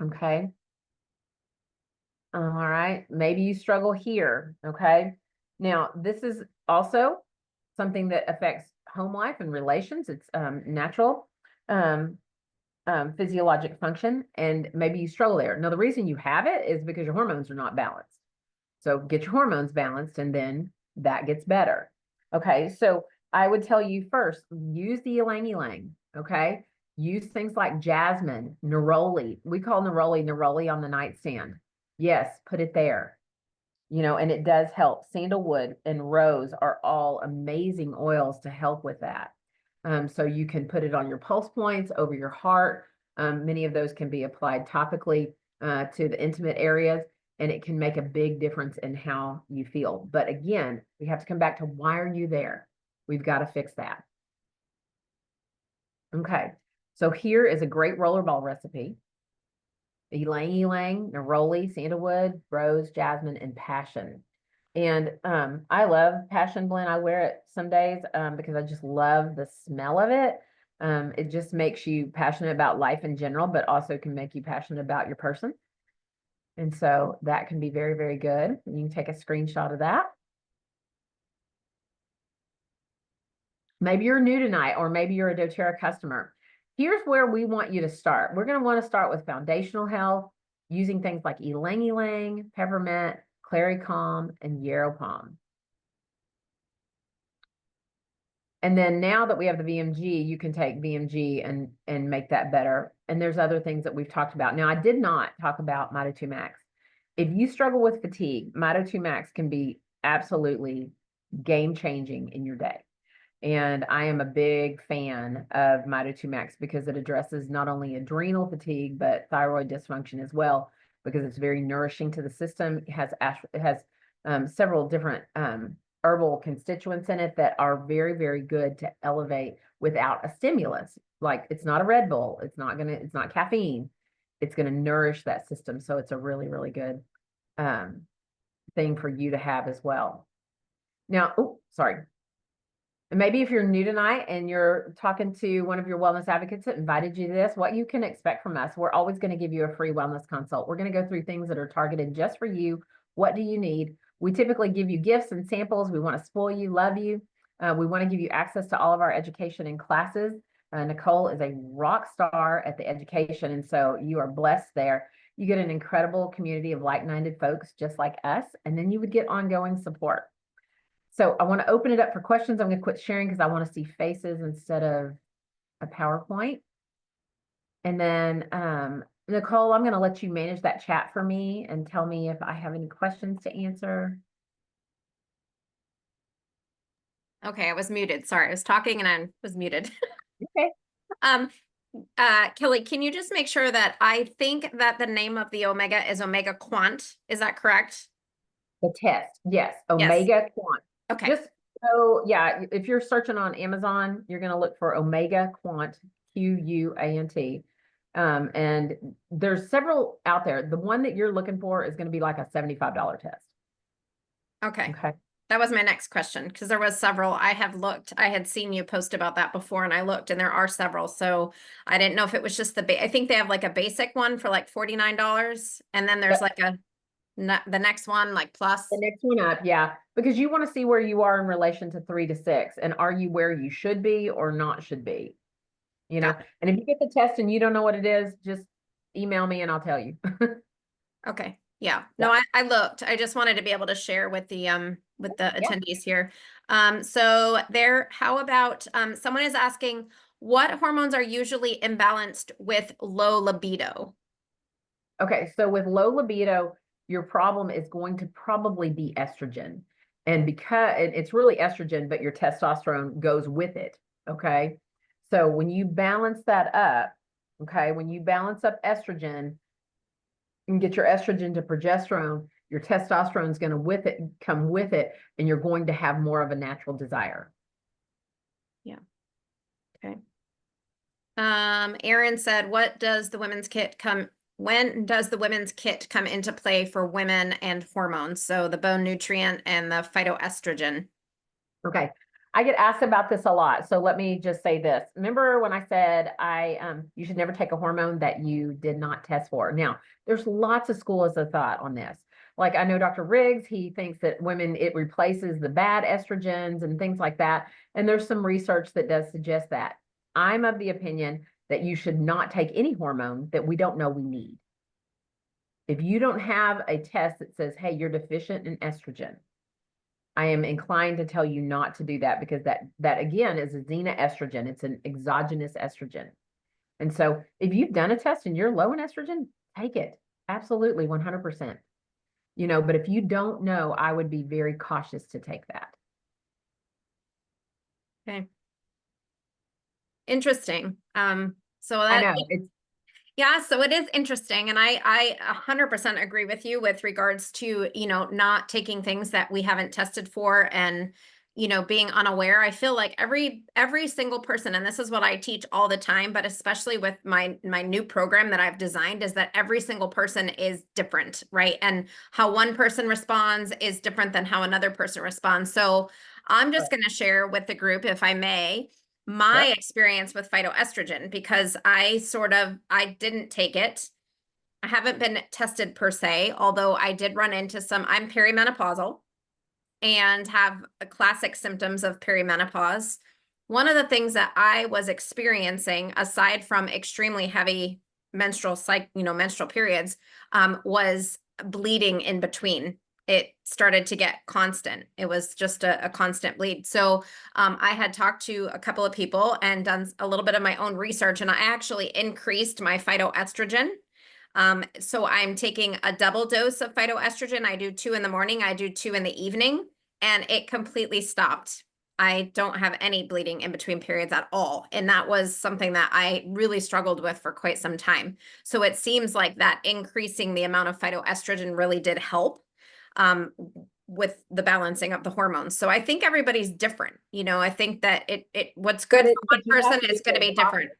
Okay. All right. Maybe you struggle here. Okay. Now, this is also something that affects home life and relations. It's natural physiologic function, and maybe you struggle there. Now, the reason you have it is because your hormones are not balanced. So get your hormones balanced, and then that gets better. Okay, so I would tell you first, use the ylang ylang. Okay, use things like jasmine, neroli. We call neroli on the nightstand. Yes, put it there. And it does help. Sandalwood and rose are all amazing oils to help with that. So you can put it on your pulse points, over your heart. Many of those can be applied topically to the intimate areas, and it can make a big difference in how you feel. But again, we have to come back to, why are you there? We've got to fix that. Okay, so here is a great rollerball recipe. Ylang ylang, neroli, sandalwood, rose, jasmine, and passion. And I love passion blend. I wear it some days because I just love the smell of it. It just makes you passionate about life in general, but also can make you passionate about your person. And so that can be very, very good. You can take a screenshot of that. Maybe you're new tonight, or maybe you're a doTERRA customer. Here's where we want you to start. We're going to want to start with foundational health, using things like ylang ylang, peppermint, Clary Calm, and Yarrow Palm. And then now that we have the VMG, you can take VMG and make that better. And there's other things that we've talked about. Now, I did not talk about Mito 2 Max. If you struggle with fatigue, Mito 2 Max can be absolutely game-changing in your day. And I am a big fan of Mito 2 Max because it addresses not only adrenal fatigue, but thyroid dysfunction as well, because it's very nourishing to the system. It has several different herbal constituents in it that are very, very good to elevate without a stimulus. Like, it's not a Red Bull. It's not caffeine. It's going to nourish that system. So it's a really, really good thing for you to have as well. Now, oh, sorry. And maybe if you're new tonight and you're talking to one of your wellness advocates that invited you to this, what you can expect from us, we're always going to give you a free wellness consult. We're going to go through things that are targeted just for you. What do you need? We typically give you gifts and samples. We want to spoil you, love you. We want to give you access to all of our education and classes. Nicole is a rock star at the education, and so you are blessed there. You get an incredible community of like-minded folks just like us, and then you would get ongoing support. So I want to open it up for questions. I'm going to quit sharing because I want to see faces instead of a PowerPoint. And then Nicole, I'm going to let you manage that chat for me and tell me if I have any questions to answer. Okay, I was muted. Sorry, I was talking and I was muted. Okay. Kelly, can you just make sure that I think that the name of the Omega is Omega Quant? Is that correct? The test, yes, Yes. Omega Quant. Okay. Just so, yeah, if you're searching on Amazon, you're going to look for Omega Quant, Quant. And there's several out there. The one that you're looking for is going to be like a $75 test. Okay. Okay. That was my next question because there was several. I have looked. I had seen you post about that before, and I looked, and there are several. So I didn't know if it was just I think they have like a basic one for like $49, and then there's like the next one like plus. The next one up, yeah, because you want to see where you are in relation to 3 to 6, and are you where you should be or not should be? You know, and if you get the test and you don't know what it is, just email me and I'll tell you. Okay. Yeah. No, I looked. I just wanted to be able to share with the attendees here. So how about someone is asking what hormones are usually imbalanced with low libido? Okay, so with low libido, your problem is going to probably be estrogen. And because it's really estrogen, but your testosterone goes with it. Okay. So when you balance that up, okay, when you balance up estrogen and get your estrogen to progesterone, your testosterone is going to come with it, and you're going to have more of a natural desire. Yeah. Okay. Aaron said, when does the women's kit come into play for women and hormones? So the bone nutrient and the phytoestrogen. Okay. I get asked about this a lot. So let me just say this. Remember when I said you should never take a hormone that you did not test for? Now, there's lots of schools of thought on this. Like I know Dr. Riggs, he thinks that women, it replaces the bad estrogens and things like that. And there's some research that does suggest that. I'm of the opinion that you should not take any hormone that we don't know we need. If you don't have a test that says, hey, you're deficient in estrogen, I am inclined to tell you not to do that, because that again is a xenoestrogen. It's an exogenous estrogen. And so if you've done a test and you're low in estrogen, take it. Absolutely, 100%. You know, but if you don't know, I would be very cautious to take that. Okay. Interesting. So I know it's yeah, so it is interesting. And I 100% agree with you with regards to, not taking things that we haven't tested for and, being unaware. I feel like every single person, and this is what I teach all the time, but especially with my new program that I've designed, is that every single person is different, right? And how one person responds is different than how another person responds. So I'm just going to share with the group, if I may, my experience with phytoestrogen, because I didn't take it. I haven't been tested per se, although I did run into I'm perimenopausal and have classic symptoms of perimenopause. One of the things that I was experiencing, aside from extremely heavy menstrual periods, was bleeding in between. It started to get constant. It was just a constant bleed. So I had talked to a couple of people and done a little bit of my own research, and I actually increased my phytoestrogen. So I'm taking a double dose of phytoestrogen. I do 2 in the morning, I do 2 in the evening, and it completely stopped. I don't have any bleeding in between periods at all. And that was something that I really struggled with for quite some time. So it seems like that increasing the amount of phytoestrogen really did help with the balancing of the hormones. So I think everybody's different. I think that what's good for one person is going to be different.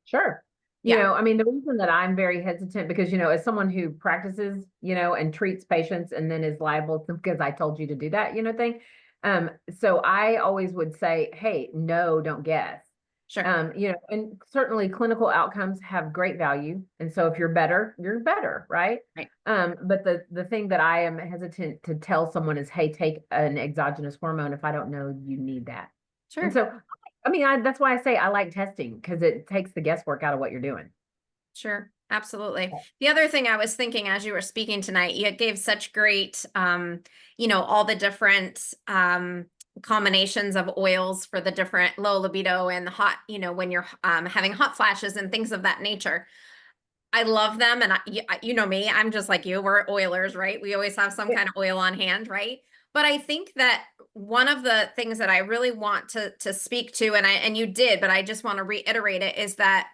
Sure. Yeah. I mean, the reason that I'm very hesitant, because, as someone who practices, and treats patients and then is liable because I told you to do that, thing. So I always would say, hey, no, don't guess. Sure. And certainly clinical outcomes have great value. And so if you're better, right? Right. But the thing that I am hesitant to tell someone is, hey, take an exogenous hormone if I don't know you need that. And Sure. so, I mean, that's why I say I like testing because it takes the guesswork out of what you're doing. Sure. Absolutely. The other thing I was thinking as you were speaking tonight, you gave such great, all the different combinations of oils for the different low libido and hot, when you're having hot flashes and things of that nature. I love them. And you know me, I'm just like you. We're oilers, right? We always have some kind of oil on hand, right? But I think that one of the things that I really want to speak to, and you did, but I just want to reiterate it, is that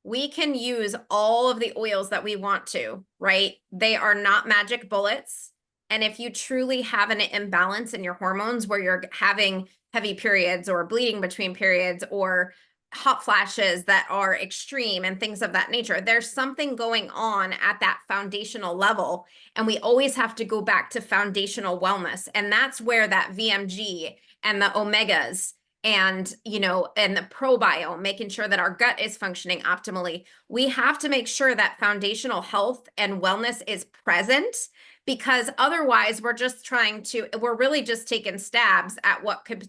we can use all of the oils that we want to, right? They are not magic bullets. And if you truly have an imbalance in your hormones where you're having heavy periods or bleeding between periods or hot flashes that are extreme and things of that nature, there's something going on at that foundational level. And we always have to go back to foundational wellness. And that's where that VMG and the omegas and and the probiome, making sure that our gut is functioning optimally. We have to make sure that foundational health and wellness is present, because otherwise we're really just taking stabs at what could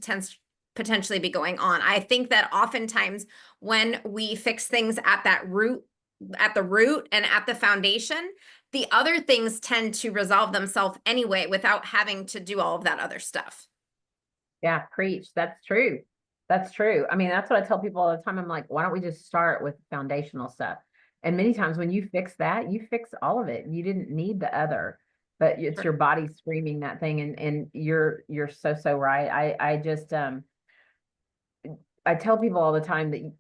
potentially be going on. I think that oftentimes when we fix things at the root and at the foundation, the other things tend to resolve themselves anyway without having to do all of that other stuff. Yeah, preach. That's true. That's true. I mean, that's what I tell people all the time. I'm like, why don't we just start with foundational stuff? And many times when you fix that, you fix all of it. You didn't need the other, but it's your body screaming that thing. And you're so right. I just I tell people all the time that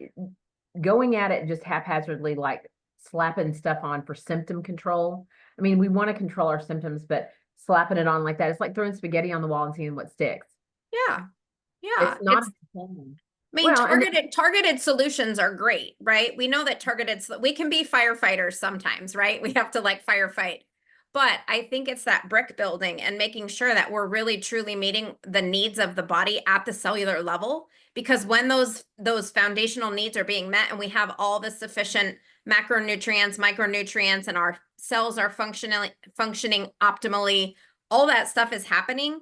going at it just haphazardly, like slapping stuff on for symptom control. I mean, we want to control our symptoms, but slapping it on like that, it's like throwing spaghetti on the wall and seeing what sticks. Yeah. Yeah. It's not. I mean, Well, and targeted solutions are great, right? We know that we can be firefighters sometimes, right? We have to like firefight. But I think it's that brick building and making sure that we're really truly meeting the needs of the body at the cellular level. Because when those foundational needs are being met and we have all the sufficient macronutrients, micronutrients, and our cells are functioning optimally, all that stuff is happening,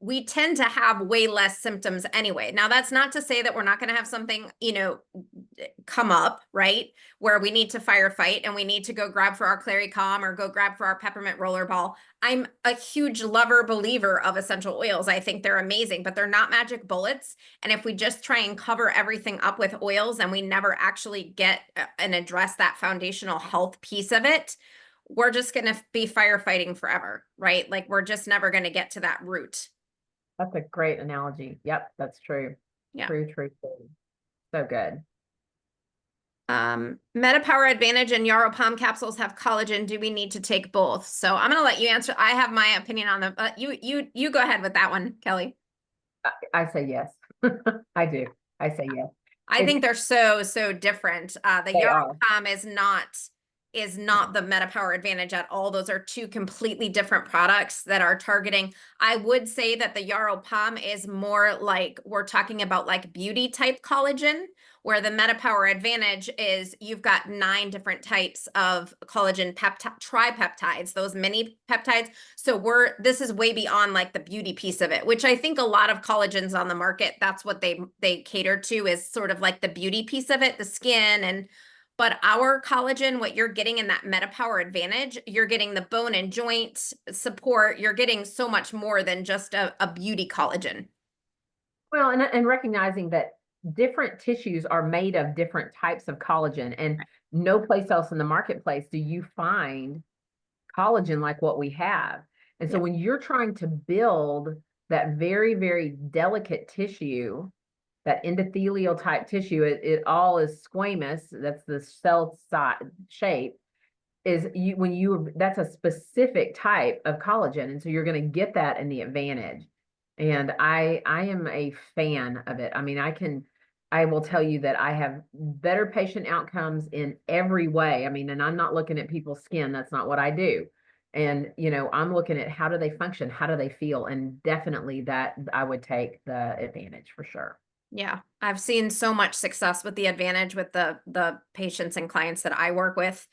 we tend to have way less symptoms anyway. Now, that's not to say that we're not going to have something, come up, right? Where we need to firefight and we need to go grab for our Clary Calm or go grab for our peppermint rollerball. I'm a huge believer of essential oils. I think they're amazing, but they're not magic bullets. And if we just try and cover everything up with oils and we never actually get and address that foundational health piece of it, we're just going to be firefighting forever, right? Like we're just never going to get to that root. that's a great analogy. Yep, that's true. Yeah. True. So good. MetaPower Advantage and Yarrow Palm capsules have collagen. Do we need to take both? So I'm going to let you answer. I have my opinion on them. You go ahead with that one, Kelly. I say yes. I do. I say yes. I think they're so different. The Yarrow Palm is not the MetaPower Advantage at all. Those are two completely different products that are targeting. I would say that the Yarrow Palm is more like we're talking about like beauty type collagen, where the MetaPower Advantage is you've got 9 different types of collagen tripeptides, those mini peptides. So this is way beyond like the beauty piece of it, which I think a lot of collagens on the market, that's what they cater to, is sort of like the beauty piece of it, the skin. But our collagen, what you're getting in that MetaPower Advantage, you're getting the bone and joint support. You're getting so much more than just a beauty collagen. Well, and recognizing that different tissues are made of different types of collagen, and no place else in the marketplace do you find collagen like what we have. And so when you're trying to build that very, very delicate tissue, that endothelial type tissue, it all is squamous. That's the cell shape. That's a specific type of collagen, and so you're going to get that in the Advantage. And I am a fan of it. I mean, I will tell you that I have better patient outcomes in every way. I mean, and I'm not looking at people's skin. That's not what I do. And, I'm looking at how do they function? How do they feel? And definitely that I would take the advantage for sure. Yeah, I've seen so much success with the advantage with the patients and clients that I work with,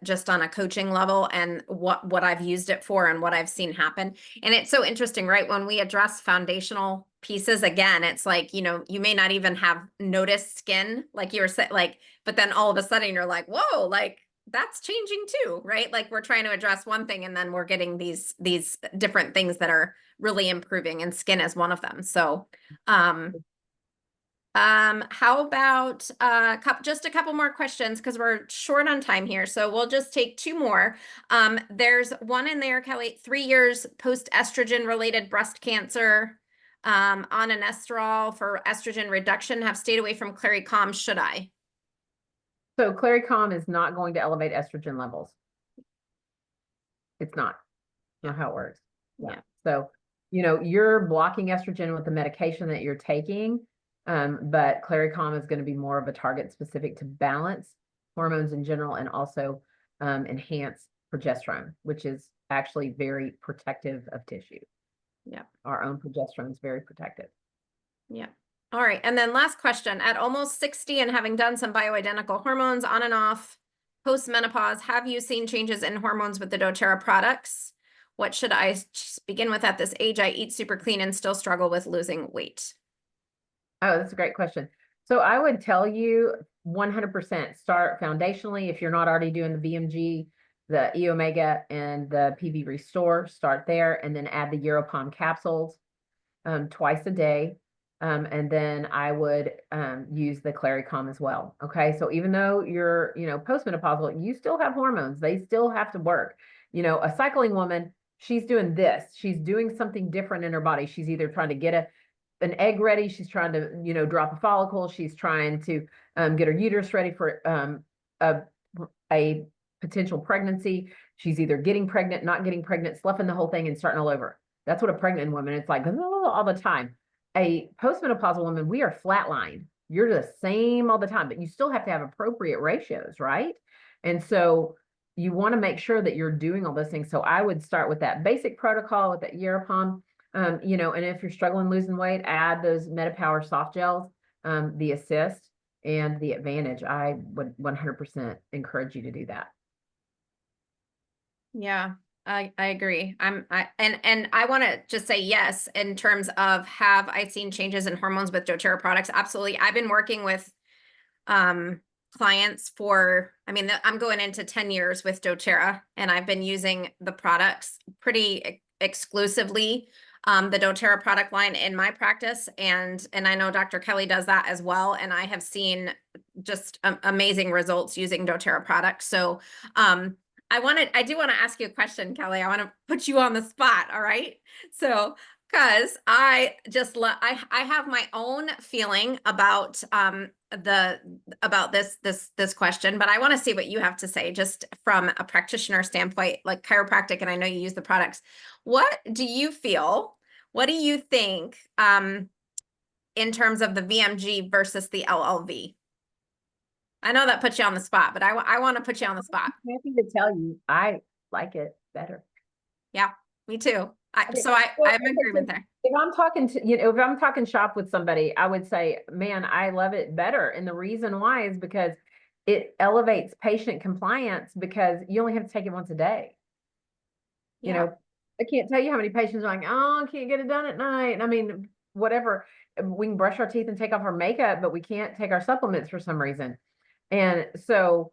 just on a coaching level and what I've used it for and what I've seen happen. And it's so interesting, right? When we address foundational pieces again, it's like, you may not even have noticed skin, like you were saying, like, but then all of a sudden you're like, whoa, like that's changing too, right? Like we're trying to address one thing and then we're getting these different things that are really improving, and skin is one of them. So, how about just a couple more questions because we're short on time here. So we'll just take two more. There's one in there, Kelly, 3 years post-estrogen related breast cancer, on an estrol for estrogen reduction, have stayed away from Clary-Calm. Should I? So Clary-Calm is not going to elevate estrogen levels. It's not. Not how it works. Yeah. So, you're blocking estrogen with the medication that you're taking, but Clary-Calm is going to be more of a target specific to balance hormones in general and also enhance progesterone, which is actually very protective of tissue. Yeah. Our own progesterone is very protective. Yeah. All right. And then last question, at almost 60 and having done some bioidentical hormones on and off post-menopause, have you seen changes in hormones with the doTERRA products? What should I begin with at this age? I eat super clean and still struggle with losing weight. Oh, that's a great question. So I would tell you 100% start foundationally. If you're not already doing the BMG, the E Omega and the PV Restore, start there and then add the Europalm capsules twice a day. And then I would use the Clary-Calm as well. Okay. So even though you're, postmenopausal, you still have hormones. They still have to work. A cycling woman, she's doing this. She's doing something different in her body. She's either trying to get an egg ready. She's trying to, drop a follicle. She's trying to get her uterus ready for a potential pregnancy. She's either getting pregnant, not getting pregnant, sloughing the whole thing and starting all over. That's what a pregnant woman, it's like all the time. A postmenopausal woman, we are flatlined. You're the same all the time, but you still have to have appropriate ratios, right? And so you want to make sure that you're doing all those things. So I would start with that basic protocol with that Europalm, and if you're struggling losing weight, add those MetaPower soft gels, the Assist and the Advantage. I would 100% encourage you to do that. Yeah, I agree. And I want to just say yes, in terms of have I seen changes in hormones with doTERRA products? Absolutely. I've been working with clients for, I'm going into 10 years with doTERRA, and I've been using the products pretty exclusively, the doTERRA product line in my practice. And I know Dr. Kelly does that as well. And I have seen just amazing results using doTERRA products. So, I do want to ask you a question, Kelly. I want to put you on the spot. All right. So, because I just I have my own feeling about this question, but I want to see what you have to say just from a practitioner standpoint, like chiropractic, and I know you use the products. What do you feel? What do you think in terms of the VMG versus the LLV? I know that puts you on the spot, but I want to put you on the spot. I'm happy to tell you, I like it better. Yeah, me too. I'm in agreement there. If I'm talking to, if I'm talking shop with somebody, I would say, man, I love it better. And the reason why is because it elevates patient compliance because you only have to take it once a day. Yeah. I can't tell you how many patients are like, oh, I can't get it done at night. I mean, whatever. We can brush our teeth and take off our makeup, but we can't take our supplements for some reason. And so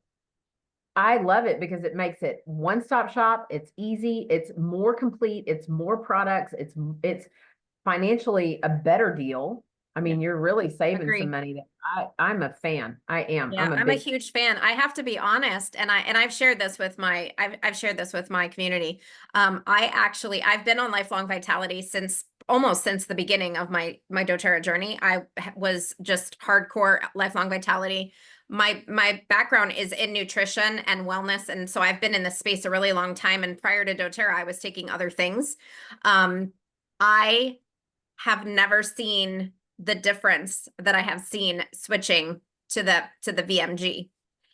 I love it because it makes it one-stop shop. It's easy. It's more complete. It's more products. It's financially a better deal. I mean, you're really saving some money. I'm a fan. I am. Yeah, I'm a huge fan. I have to be honest, and I've shared this with I've shared this with my community. I've been on lifelong vitality almost since the beginning of my doTERRA journey. I was just hardcore lifelong vitality. My background is in nutrition and wellness, and so I've been in this space a really long time. And prior to doTERRA, I was taking other things. I have never seen the difference that I have seen switching to the VMG.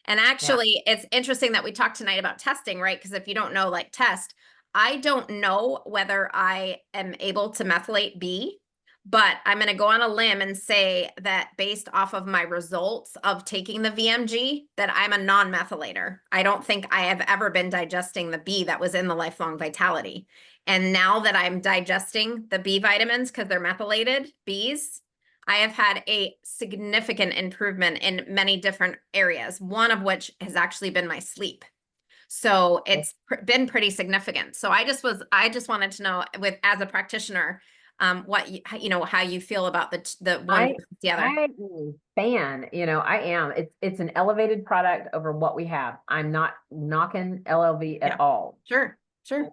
And Yeah. actually, it's interesting that we talked tonight about testing, right? Because if you don't know, like test, I don't know whether I am able to methylate B, but I'm going to go on a limb and say that based off of my results of taking the VMG, that I'm a non-methylator. I don't think I have ever been digesting the B that was in the Lifelong Vitality. And now that I'm digesting the B vitamins because they're methylated Bs, I have had a significant improvement in many different areas, one of which has actually been my sleep. So it's been pretty significant. So I just wanted to know with, as a practitioner, what you know, how you feel about the one versus the other. I am a fan, I am. It's an elevated product over what we have. I'm not knocking LLV Yeah, at all. sure, sure.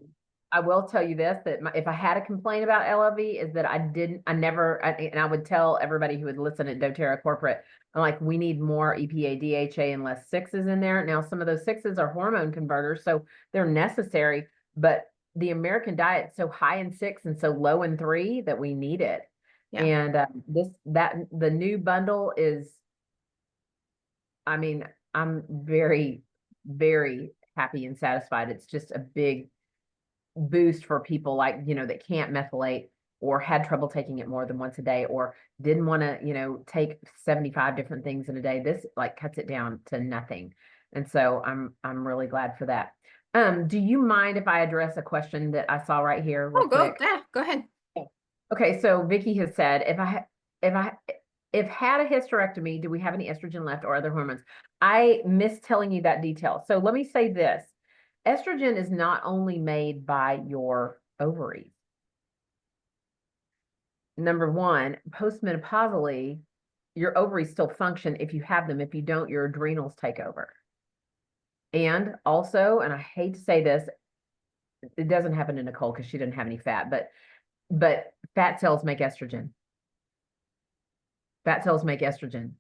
I will tell you this, that if I had a complaint about LLV is that and I would tell everybody who would listen at doTERRA corporate, I'm like, we need more EPA, DHA, and less sixes in there. Now, some of those sixes are hormone converters, so they're necessary, but the American diet's so high in six and so low in three that we need it. Yeah. And the new bundle is, I mean, I'm very, very happy and satisfied. It's just a big boost for people like, that can't methylate or had trouble taking it more than once a day or didn't want to, take 75 different things in a day. This like cuts it down to nothing. And so I'm really glad for that. Do you mind if I address a question that I saw right here real Oh, quick? yeah, go ahead. Okay, so Vicky has said, if I if had a hysterectomy, do we have any estrogen left or other hormones? I missed telling you that detail. So let me say this. Estrogen is not only made by your ovaries. Number one, postmenopausally, your ovaries still function if you have them. If you don't, your adrenals take over. And also, and I hate to say this, it doesn't happen to Nicole because she didn't have any fat, but fat cells make estrogen. Fat cells make estrogen.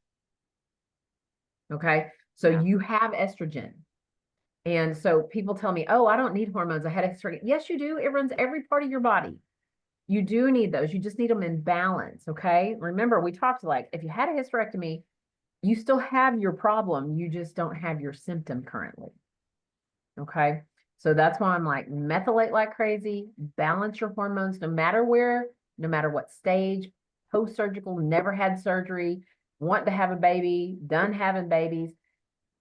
Okay. So Yeah. you have estrogen. And so people tell me, oh, I don't need hormones. I had a hysterectomy. Yes, you do. It runs every part of your body. You do need those. You just need them in balance. Okay. Remember, we talked like if you had a hysterectomy, you still have your problem. You just don't have your symptom currently. Okay. So that's why I'm like, methylate like crazy, balance your hormones no matter where, no matter what stage, post surgical, never had surgery, want to have a baby, done having babies.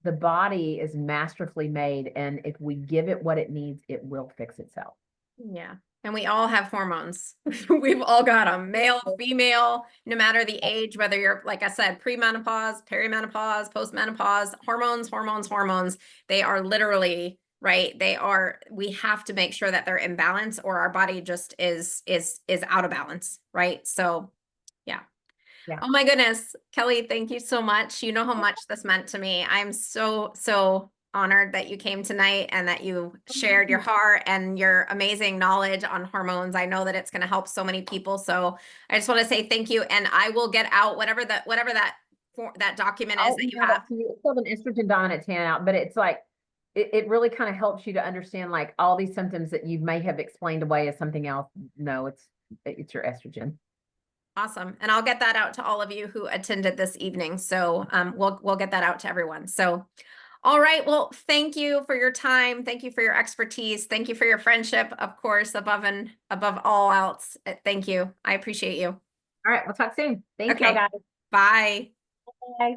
The body is masterfully made. And if we give it what it needs, it will fix itself. Yeah. And we all have hormones. We've all got them, male, female, no matter the age, whether you're, like I said, premenopause, perimenopause, postmenopause, hormones, hormones, hormones. They are literally, right? We have to make sure that they're in balance or our body just is out of balance, right? So yeah. Yeah. Oh my goodness, Kelly, thank you so much. You know how much this meant to me. I'm so honored that you came tonight and that you shared your heart and your amazing knowledge on hormones. I know that it's going to help so many people. So I just want to say thank you. And I will get out whatever that document is I'll that you email have. that to you. It's still an estrogen dominant 10 out, but it's like, it really kind of helps you to understand like all these symptoms that you may have explained away as something else. No, it's your estrogen. Awesome. And I'll get that out to all of you who attended this evening. So we'll get that out to everyone. So all right. Well, thank you for your time. Thank you for your expertise. Thank you for your friendship, of course, above all else. Thank you. I appreciate you. All right, we'll talk soon. Thank y'all, Okay. guys. Bye. Bye.